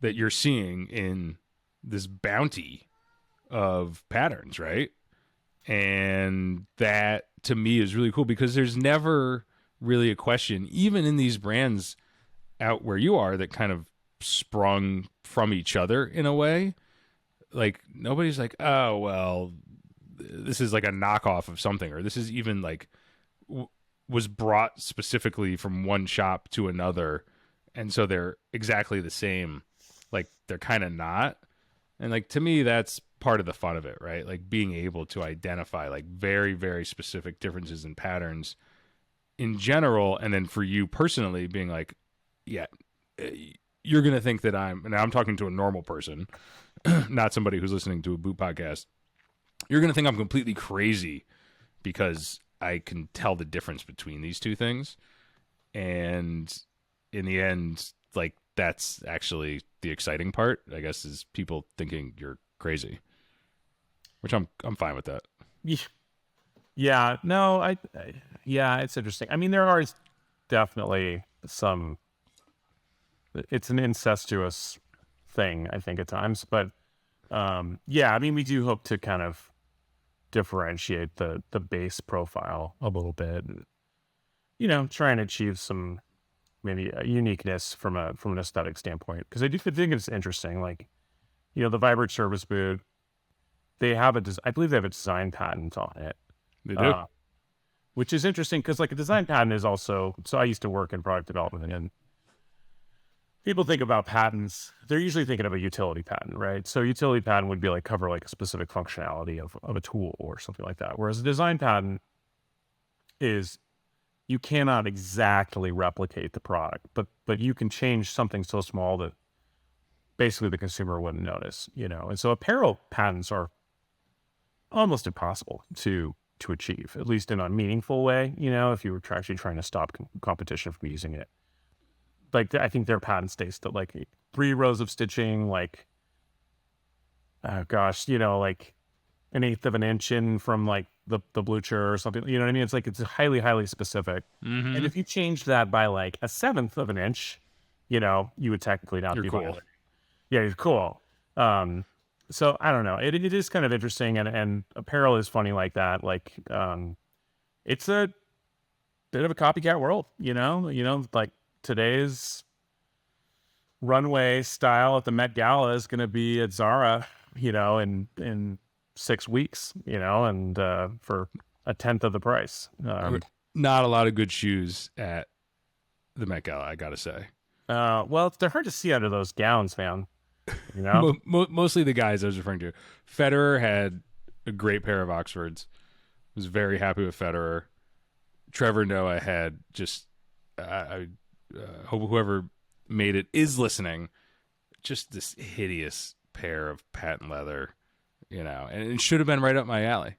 that you're seeing in this bounty of patterns, right? And that to me is really cool, because there's never really a question, even in these brands out where you are, that kind of sprung from each other in a way. Like nobody's like, oh well, this is like a knockoff of something, or this is even like was brought specifically from one shop to another, and so they're exactly the same. Like they're kind of not. And like to me, that's part of the fun of it, right? Like being able to identify like very, very specific differences in patterns in general, and then for you personally being like, yeah, you're gonna think that and I'm talking to a normal person, not somebody who's listening to a boot podcast. You're gonna think I'm completely crazy because I can tell the difference between these two things. And in the end, like that's actually the exciting part, I guess, is people thinking you're crazy, which I'm fine with that. Yeah, no, yeah, it's interesting. I mean, there are definitely it's an incestuous thing, I think, at times, but yeah, I mean, we do hope to kind of differentiate the base profile a little bit, try and achieve some maybe a uniqueness from an aesthetic standpoint, because I do think it's interesting, like the Vibrant service boot, I believe they have a design patent on it. They do. Which is interesting, because like a design patent is also, so I used to work in product development, and people think about patents, they're usually thinking of a utility patent, right? So utility patent would be like cover like a specific functionality of a tool or something like that. Whereas a design patent is, you cannot exactly replicate the product, but you can change something so small that basically the consumer wouldn't notice, And so apparel patents are almost impossible to achieve, at least in a meaningful way, if you were actually trying to stop competition from using it. Like, I think their patent states that like 3 rows of stitching, like, oh gosh, like an eighth of an inch in from like the blucher or something. You know what I mean? It's like it's highly, highly specific. And Mm-hmm. if you change that by like a seventh of an inch, you know, you would technically not You're be cool. violating. Yeah, it's cool. So I don't know. It is kind of interesting, and apparel is funny like that. Like, it's a bit of a copycat world, you know. Like today's runway style at the Met Gala is going to be at Zara, you know, in 6 weeks, you know, and for a tenth of the price. Not a lot of good shoes at the Met Gala, I gotta say. Well, they're hard to see under those gowns, man. You know. Mostly the guys I was referring to. Federer had a great pair of Oxfords. Was very happy with Federer. Trevor Noah had just I hope whoever made it is listening. Just this hideous pair of patent leather, you know, and it should have been right up my alley.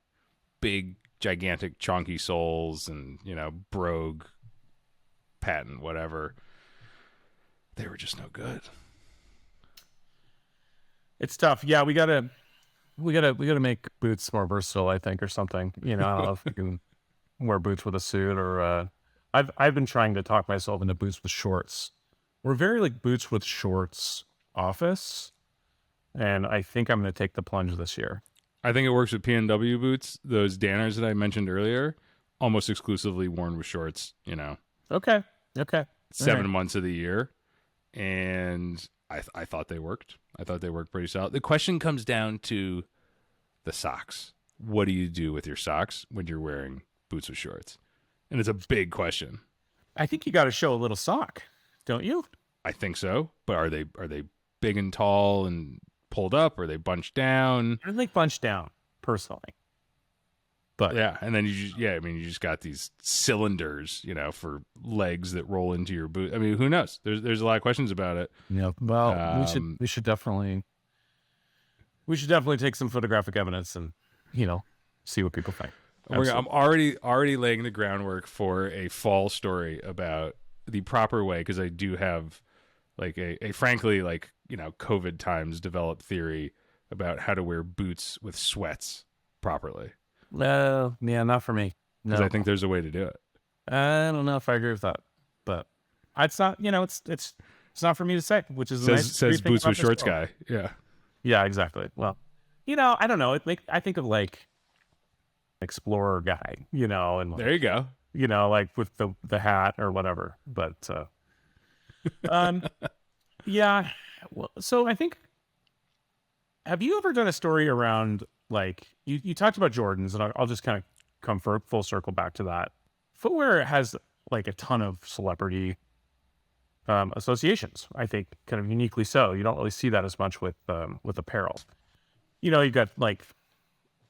Big, gigantic, chonky soles, and you know, brogue, patent, whatever. They were just no good. It's tough. Yeah, we gotta make boots more versatile, I think, or something. You know, I don't know if we can wear boots with a suit or I've been trying to talk myself into boots with shorts. We're very like boots with shorts office, and I think I'm gonna take the plunge this year. I think it works with PNW boots. Those Danners that I mentioned earlier, almost exclusively worn with shorts. You know, Okay. Okay. All 7 months of the year, and I thought they worked. I thought they worked pretty solid. The question comes down to the socks. What do you do with your socks when you're wearing boots with shorts? And it's a big question. I think you got to show a little sock, don't you? I think so, but are they big and tall and pulled up? Or are they bunched down? I like bunch down personally, but Yeah, and then I mean, you just got these cylinders, you know, for legs that roll into your boot. I mean, who knows? There's a lot of questions about it. yeah. Well, Um, we should definitely take some photographic evidence and see what people think. I'm already laying the groundwork for a fall story about the proper way, because I do have like a frankly, like, you know, COVID times developed theory about how to wear boots with sweats properly, Yeah, not for me. because No, I think there's a way to do it. I don't know if I agree with that, but it's not. It's not for me to say. Which is the nice Says thing boots about with this shorts world. guy. Yeah. Yeah, exactly. Well, I don't know. I think of like explorer guy, and There you go. like with the hat or whatever. But um, yeah. Well, so I think, have you ever done a story around like you talked about Jordans, and I'll just kind of come for full circle back to that. Footwear has like a ton of celebrity associations. I think kind of uniquely so. You don't really see that as much with apparel. You've got like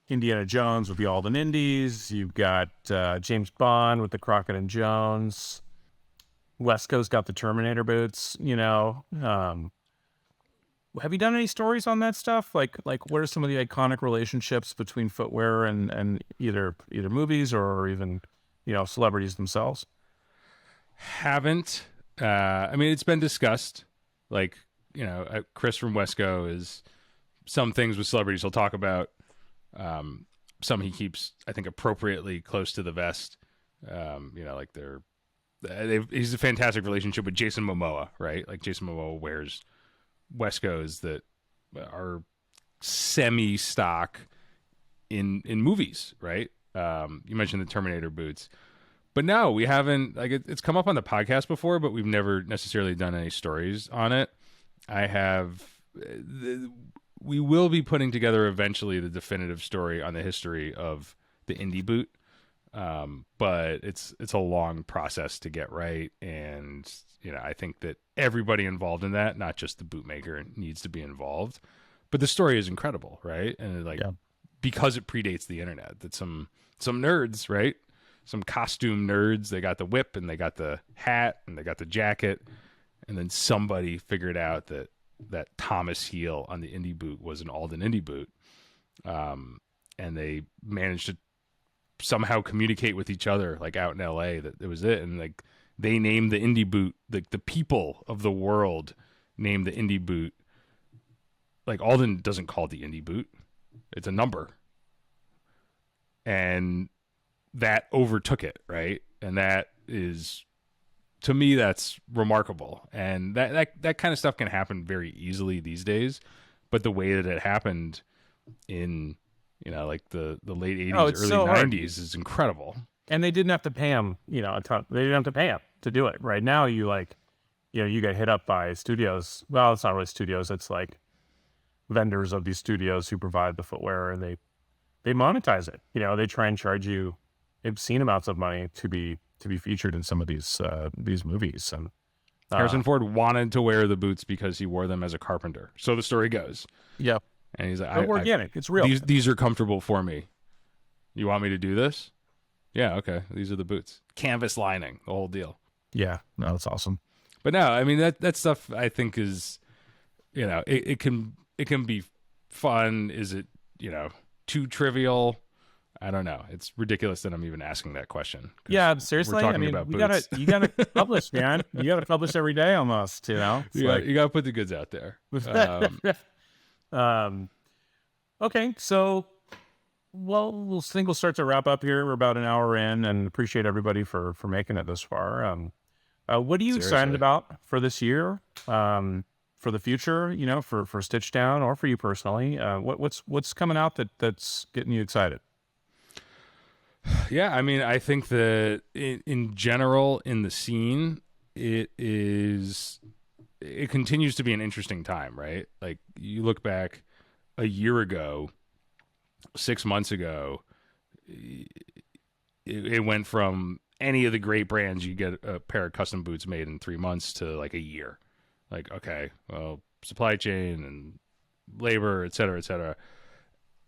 Indiana Jones with the Alden Indies. You've got James Bond with the Crockett and Jones. Wesco's got the Terminator boots. Have you done any stories on that stuff? Like what are some of the iconic relationships between footwear and either movies or even celebrities themselves? Haven't. I mean, it's been discussed. Like, Chris from Wesco is some things with celebrities he'll talk about. Some he keeps, I think, appropriately close to the vest. Like he's a fantastic relationship with Jason Momoa, right? Like Jason Momoa wears Wescos that are semi-stock in movies, right? You mentioned the Terminator boots. But no, we haven't, like, it's come up on the podcast before, but we've never necessarily done any stories on it. We will be putting together eventually the definitive story on the history of the indie boot. But it's a long process to get right. And, I think that everybody involved in that, not just the bootmaker, needs to be involved. But the story is incredible, right? And because it predates the internet, that some nerds, right? Some costume nerds, they got the whip and they got the hat and they got the jacket, and then somebody figured out that Thomas heel on the indie boot was an Alden indie boot, and they managed to somehow communicate with each other, like out in LA, that it was it, and like they named the indie boot, like the people of the world named the indie boot. Like Alden doesn't call it the indie boot; it's a number. and that overtook it, right? And that is, to me, that's remarkable. And that kind of stuff can happen very easily these days, but the way that it happened in, like the late 80s, Oh, it's early so hard. 90s is incredible. And they didn't have to pay him, a ton. They didn't have to pay him to do it. Right now, you get hit up by studios. Well, it's not really studios. It's like vendors of these studios who provide the footwear, and they monetize it. They try and charge you obscene amounts of money to be featured in some of these movies. And Harrison Ford wanted to wear the boots because he wore them as a carpenter. So the story goes. Yep. And he's like, They're organic. It's real. These are comfortable for me. You want me to do this? Yeah, okay. These are the boots. Canvas lining, the whole deal. Yeah, no, that's awesome. But no, I mean that stuff I think is, it can be fun. Is it, too trivial? I don't know. It's ridiculous that I'm even asking that question. Yeah, seriously. I mean, you gotta publish, man. You gotta publish every day almost. You gotta put the goods out there. Okay, so. Well, we'll start to wrap up here. We're about an hour in, and appreciate everybody for making it this far. What are you excited about for this year? For the future, for Stitchdown or for you personally? What's coming out that's getting you excited? Yeah, I mean, I think that in general in the scene, it continues to be an interesting time, right? Like you look back a year ago, 6 months ago, it went from any of the great brands, you get a pair of custom boots made in 3 months to like a year. Like, okay, well, supply chain and labor, et cetera, et cetera.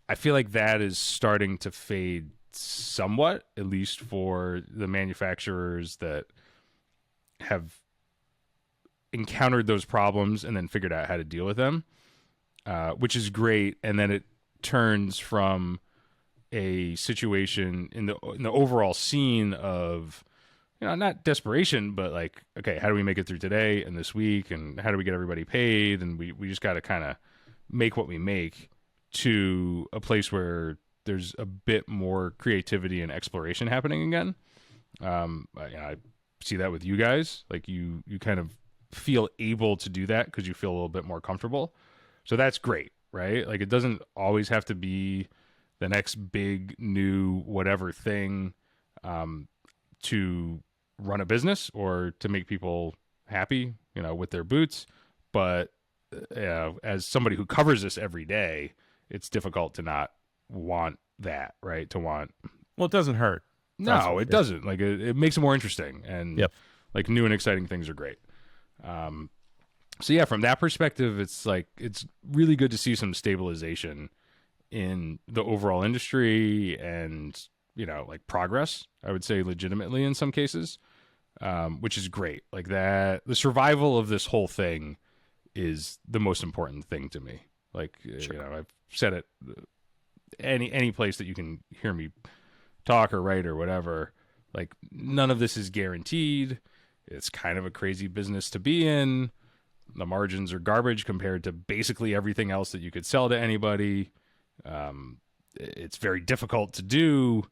I feel like that is starting to fade somewhat, at least for the manufacturers that have encountered those problems and then figured out how to deal with them, which is great. And then it turns from a situation in the overall scene of, not desperation, but like, okay, how do we make it through today and this week, and how do we get everybody paid, and we just got to kind of make what we make, to a place where there's a bit more creativity and exploration happening again. I see that with you guys. Like you kind of feel able to do that because you feel a little bit more comfortable. So that's great. Right? Like it doesn't always have to be the next big new whatever thing to run a business or to make people happy, with their boots. But as somebody who covers this every day, it's difficult to not want that, right? Well, it doesn't hurt. No, it doesn't. Like it makes it more interesting, and like new and exciting things are great. So yeah, from that perspective, it's really good to see some stabilization in the overall industry and, like progress, I would say legitimately in some cases, which is great. Like that, the survival of this whole thing is the most important thing to me. Like, sure. I've said it, any place that you can hear me talk or write or whatever, like none of this is guaranteed. It's kind of a crazy business to be in. The margins are garbage compared to basically everything else that you could sell to anybody. It's very difficult to do.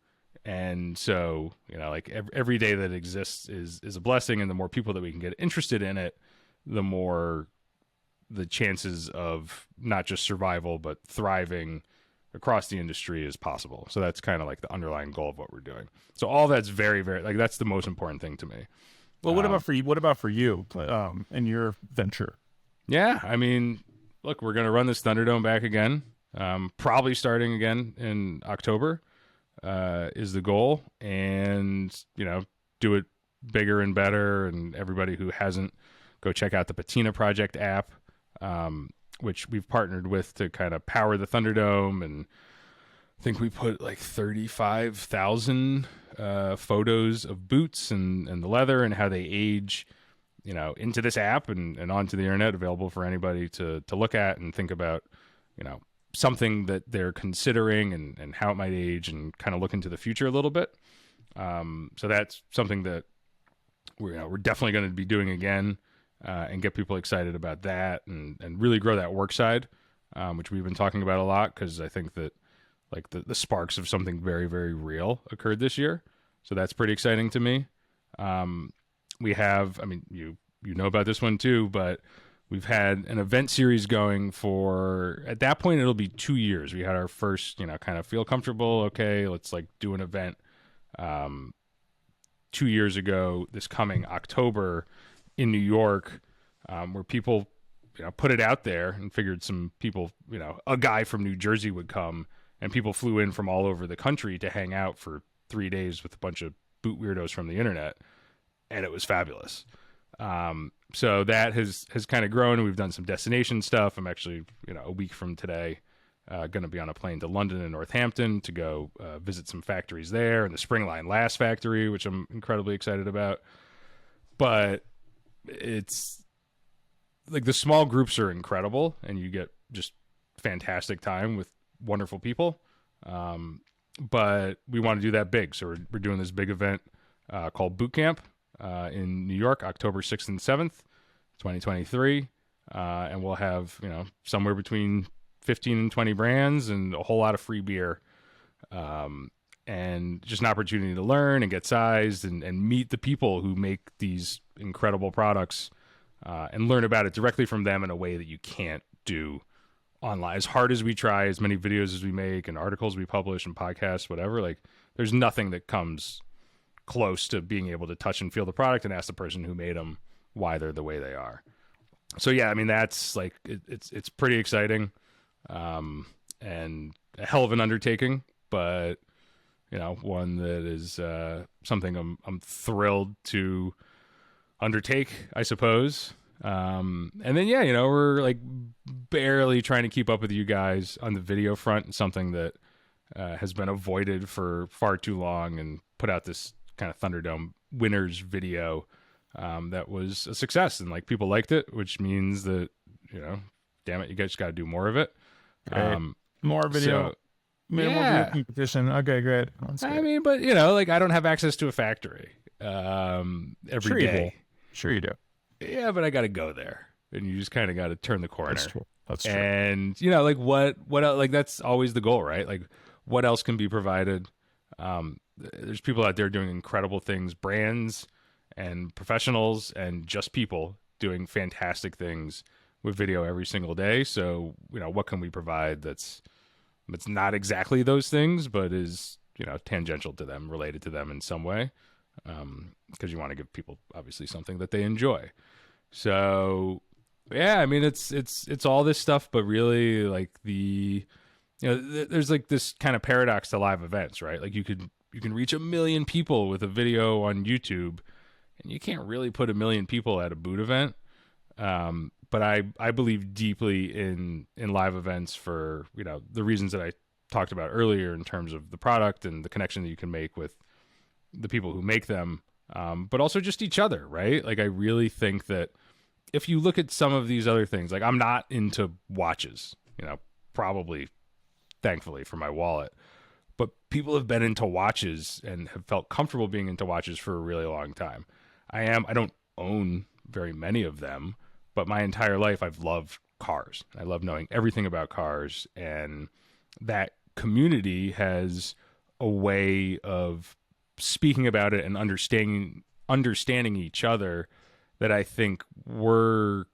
And so, like every day that exists is a blessing. And the more people that we can get interested in it, the more the chances of not just survival, but thriving across the industry is possible. So that's kind of like the underlying goal of what we're doing. So all that's very, very, like, that's the most important thing to me. Well, what about for you? What about for you and your venture? Yeah, I mean, look, we're going to run this Thunderdome back again, probably starting again in October is the goal, and do it bigger and better. And everybody who hasn't, go check out the Patina Project app, which we've partnered with to kind of power the Thunderdome. And I think we put like 35,000 photos of boots and the leather and how they age, into this app and onto the internet, available for anybody to look at and think about, something that they're considering and how it might age, and kind of look into the future a little bit. So that's something that we're definitely going to be doing again, and get people excited about that, and really grow that work side, which we've been talking about a lot, because I think that like the sparks of something very, very real occurred this year. So that's pretty exciting to me. We have, I mean, you know about this one too, but we've had an event series going for, at that point, it'll be 2 years. We had our first, kind of feel comfortable. Okay, let's like do an event 2 years ago, this coming October in New York, where people, put it out there and figured some people, a guy from New Jersey would come, and people flew in from all over the country to hang out for 3 days with a bunch of boot weirdos from the internet. And it was fabulous. So that has kind of grown. We've done some destination stuff. I'm actually, a week from today, going to be on a plane to London and Northampton to go visit some factories there, and the Springline Lass factory, which I'm incredibly excited about. But it's like the small groups are incredible, and you get just fantastic time with wonderful people. But we want to do that big. So we're doing this big event called Boot Camp in New York, October 6th and 7th, 2023. And we'll have, somewhere between 15 and 20 brands and a whole lot of free beer. And just an opportunity to learn and get sized and meet the people who make these incredible products and learn about it directly from them in a way that you can't do online. As hard as we try, as many videos as we make and articles we publish and podcasts, whatever, like there's nothing that comes close to being able to touch and feel the product and ask the person who made them why they're the way they are. So yeah, I mean, that's like, it's pretty exciting and a hell of an undertaking, but one that is something I'm thrilled to undertake, I suppose. And then, yeah, we're like barely trying to keep up with you guys on the video front, something that has been avoided for far too long, and put out this kind of Thunderdome winners video that was a success, and like people liked it, which means that, damn it, you guys got to do more of it. More video. So, More video competition. Okay, great. I mean, but like I don't have access to a factory every day. Sure you do. Yeah, but I got to go there, and you just kind of got to turn the corner. That's true. And like what else, like that's always the goal, right? Like what else can be provided? There's people out there doing incredible things, brands and professionals and just people doing fantastic things with video every single day. So, what can we provide that's not exactly those things, but is, tangential to them, related to them in some way. Because you want to give people obviously something that they enjoy. So yeah, I mean, it's all this stuff, but really like there's like this kind of paradox to live events, right? Like you can reach 1 million people with a video on YouTube, and you can't really put 1 million people at a boot event. But I believe deeply in live events for, the reasons that I talked about earlier in terms of the product and the connection that you can make with the people who make them, but also just each other, right? Like I really think that if you look at some of these other things, like I'm not into watches, probably thankfully for my wallet, but people have been into watches and have felt comfortable being into watches for a really long time. I don't own very many of them, but my entire life I've loved cars. I love knowing everything about cars, and that community has a way of speaking about it and understanding each other that I think we're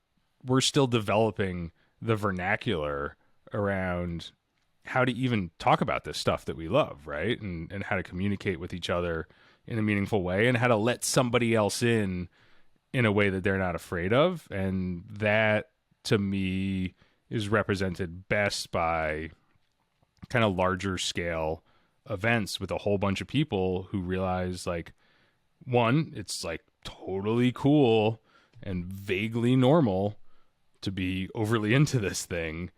still developing the vernacular around how to even talk about this stuff that we love, right? And how to communicate with each other in a meaningful way, and how to let somebody else in a way that they're not afraid of. And that to me is represented best by kind of larger scale events with a whole bunch of people who realize, like, one, it's like totally cool and vaguely normal to be overly into this thing,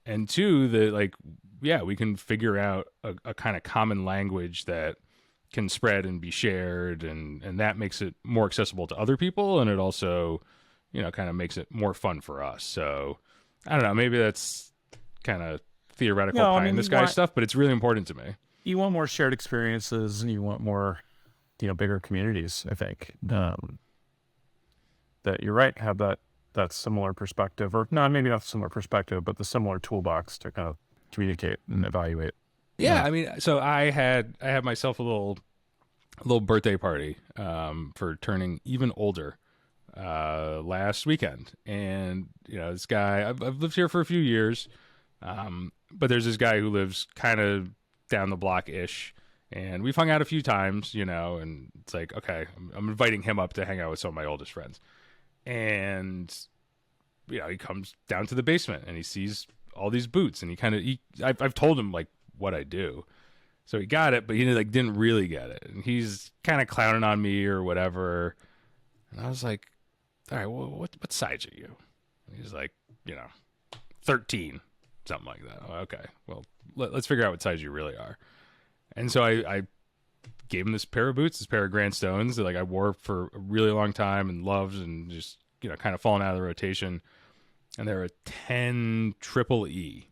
and two, that like, yeah, we can figure out a kind of common language that can spread and be shared, and that makes it more accessible to other people, and it also, kind of makes it more fun for us. So I don't know, maybe that's kind of theoretical pie in the sky stuff, but it's really important to me. You want more shared experiences, and you want more, bigger communities, I think. That you're right, have that similar perspective, or no, maybe not similar perspective, but the similar toolbox to kind of communicate and evaluate. Yeah, I mean, so I had myself a little birthday party for turning even older last weekend, and this guy I've lived here for a few years, but there's this guy who lives kind of down the block ish, and we've hung out a few times, and it's like, okay, I'm inviting him up to hang out with some of my oldest friends, and he comes down to the basement and he sees all these boots, and I've told him like what I do. So he got it, but he didn't really get it. And he's kind of clowning on me or whatever. And I was like, all right, well, what size are you? And he's like, 13, something like that. Oh, okay, well, let's figure out what size you really are. And so I gave him this pair of boots, this pair of Grand Stones that I wore for a really long time and loved, and just, kind of fallen out of the rotation. And they're a 10 triple E.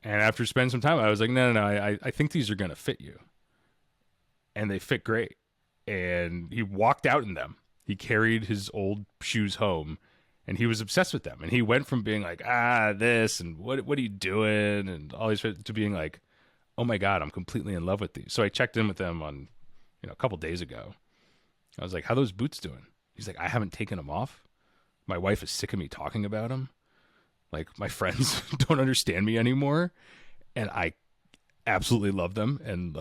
And after spending some time, I was like, no, I think these are going to fit you. And they fit great. And he walked out in them. He carried his old shoes home, and he was obsessed with them. And he went from being like, this, and what are you doing? And all these, to being like, oh my God, I'm completely in love with these. So I checked in with them on, a couple days ago. I was like, how are those boots doing? He's like, I haven't taken them off. My wife is sick of me talking about them. Like, my friends don't understand me anymore, and I absolutely love them. And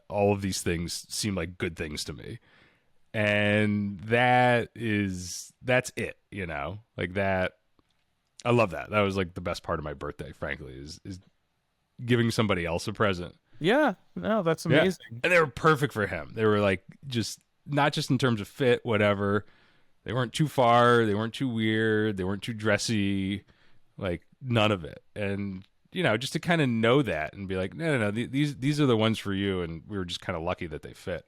all of these things seem like good things to me. And that's it, like that. I love that. That was the best part of my birthday, frankly, is giving somebody else a present. Yeah, no, that's amazing. Yeah. And they were perfect for him. They were just not just in terms of fit, whatever. They weren't too far. They weren't too weird. They weren't too dressy. None of it. And just to kind of know that and be like, no, these are the ones for you. And we were just kind of lucky that they fit.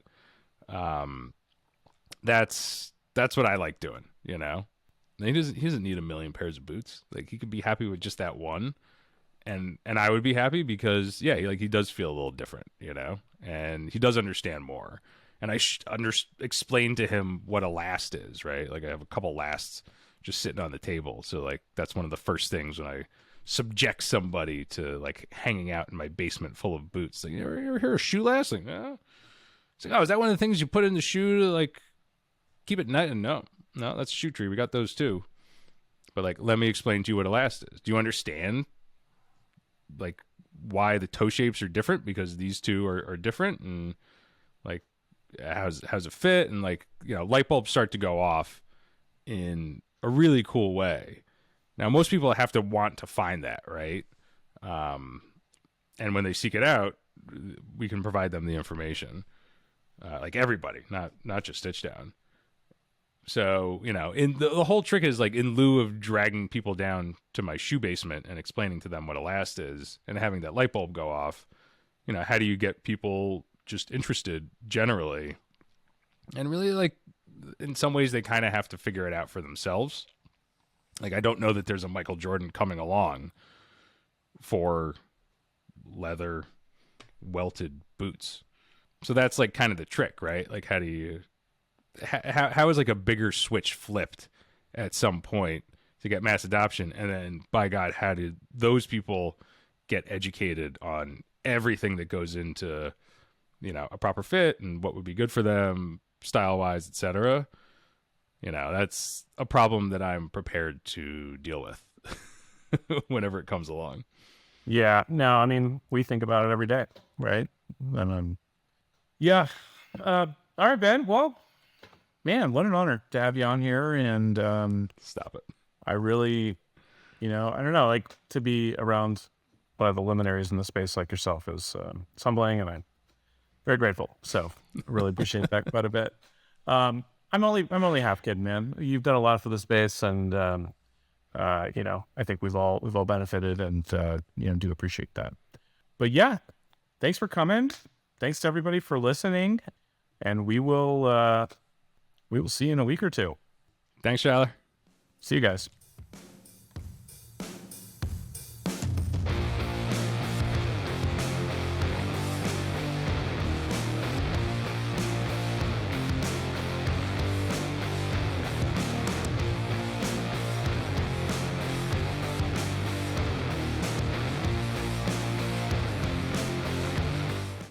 That's what I like doing. And he doesn't need a million pairs of boots. He could be happy with just that one, and I would be happy because he does feel a little different, and he does understand more. And I explained to him what a last is, right? I have a couple lasts just sitting on the table. So that's one of the first things when I subject somebody to hanging out in my basement full of boots. You ever hear a shoe last? No. It's oh, is that one of the things you put in the shoe to keep it nice? And no, that's a shoe tree. We got those too. But let me explain to you what a last is. Do you understand why the toe shapes are different? Because these two are different, and how's it fit? And light bulbs start to go off in a really cool way. Now, most people have to want to find that, right? And when they seek it out, we can provide them the information. Everybody, not just Stitchdown. So, in the whole trick is in lieu of dragging people down to my shoe basement and explaining to them what a last is and having that light bulb go off, how do you get people just interested generally? And really, in some ways, they kind of have to figure it out for themselves. I don't know that there's a Michael Jordan coming along for leather welted boots. So that's kind of the trick, right? How do you, how is a bigger switch flipped at some point to get mass adoption? And then, by God, how did those people get educated on everything that goes into, a proper fit and what would be good for them, style-wise, etc.? That's a problem that I'm prepared to deal with whenever it comes along. Yeah, no, I mean, we think about it every day, right? And yeah. All right, Ben. Well, man, what an honor to have you on here. And Stop it. I really, I don't know, to be around one of the luminaries in the space like yourself is it's humbling, and I'm very grateful. So I really appreciate that quite a bit. I'm only half kidding, man. You've done a lot for the space, and I think we've all benefited, and do appreciate that. But yeah, thanks for coming. Thanks to everybody for listening, and we will see you in a week or two. Thanks, Shuyler. See you guys.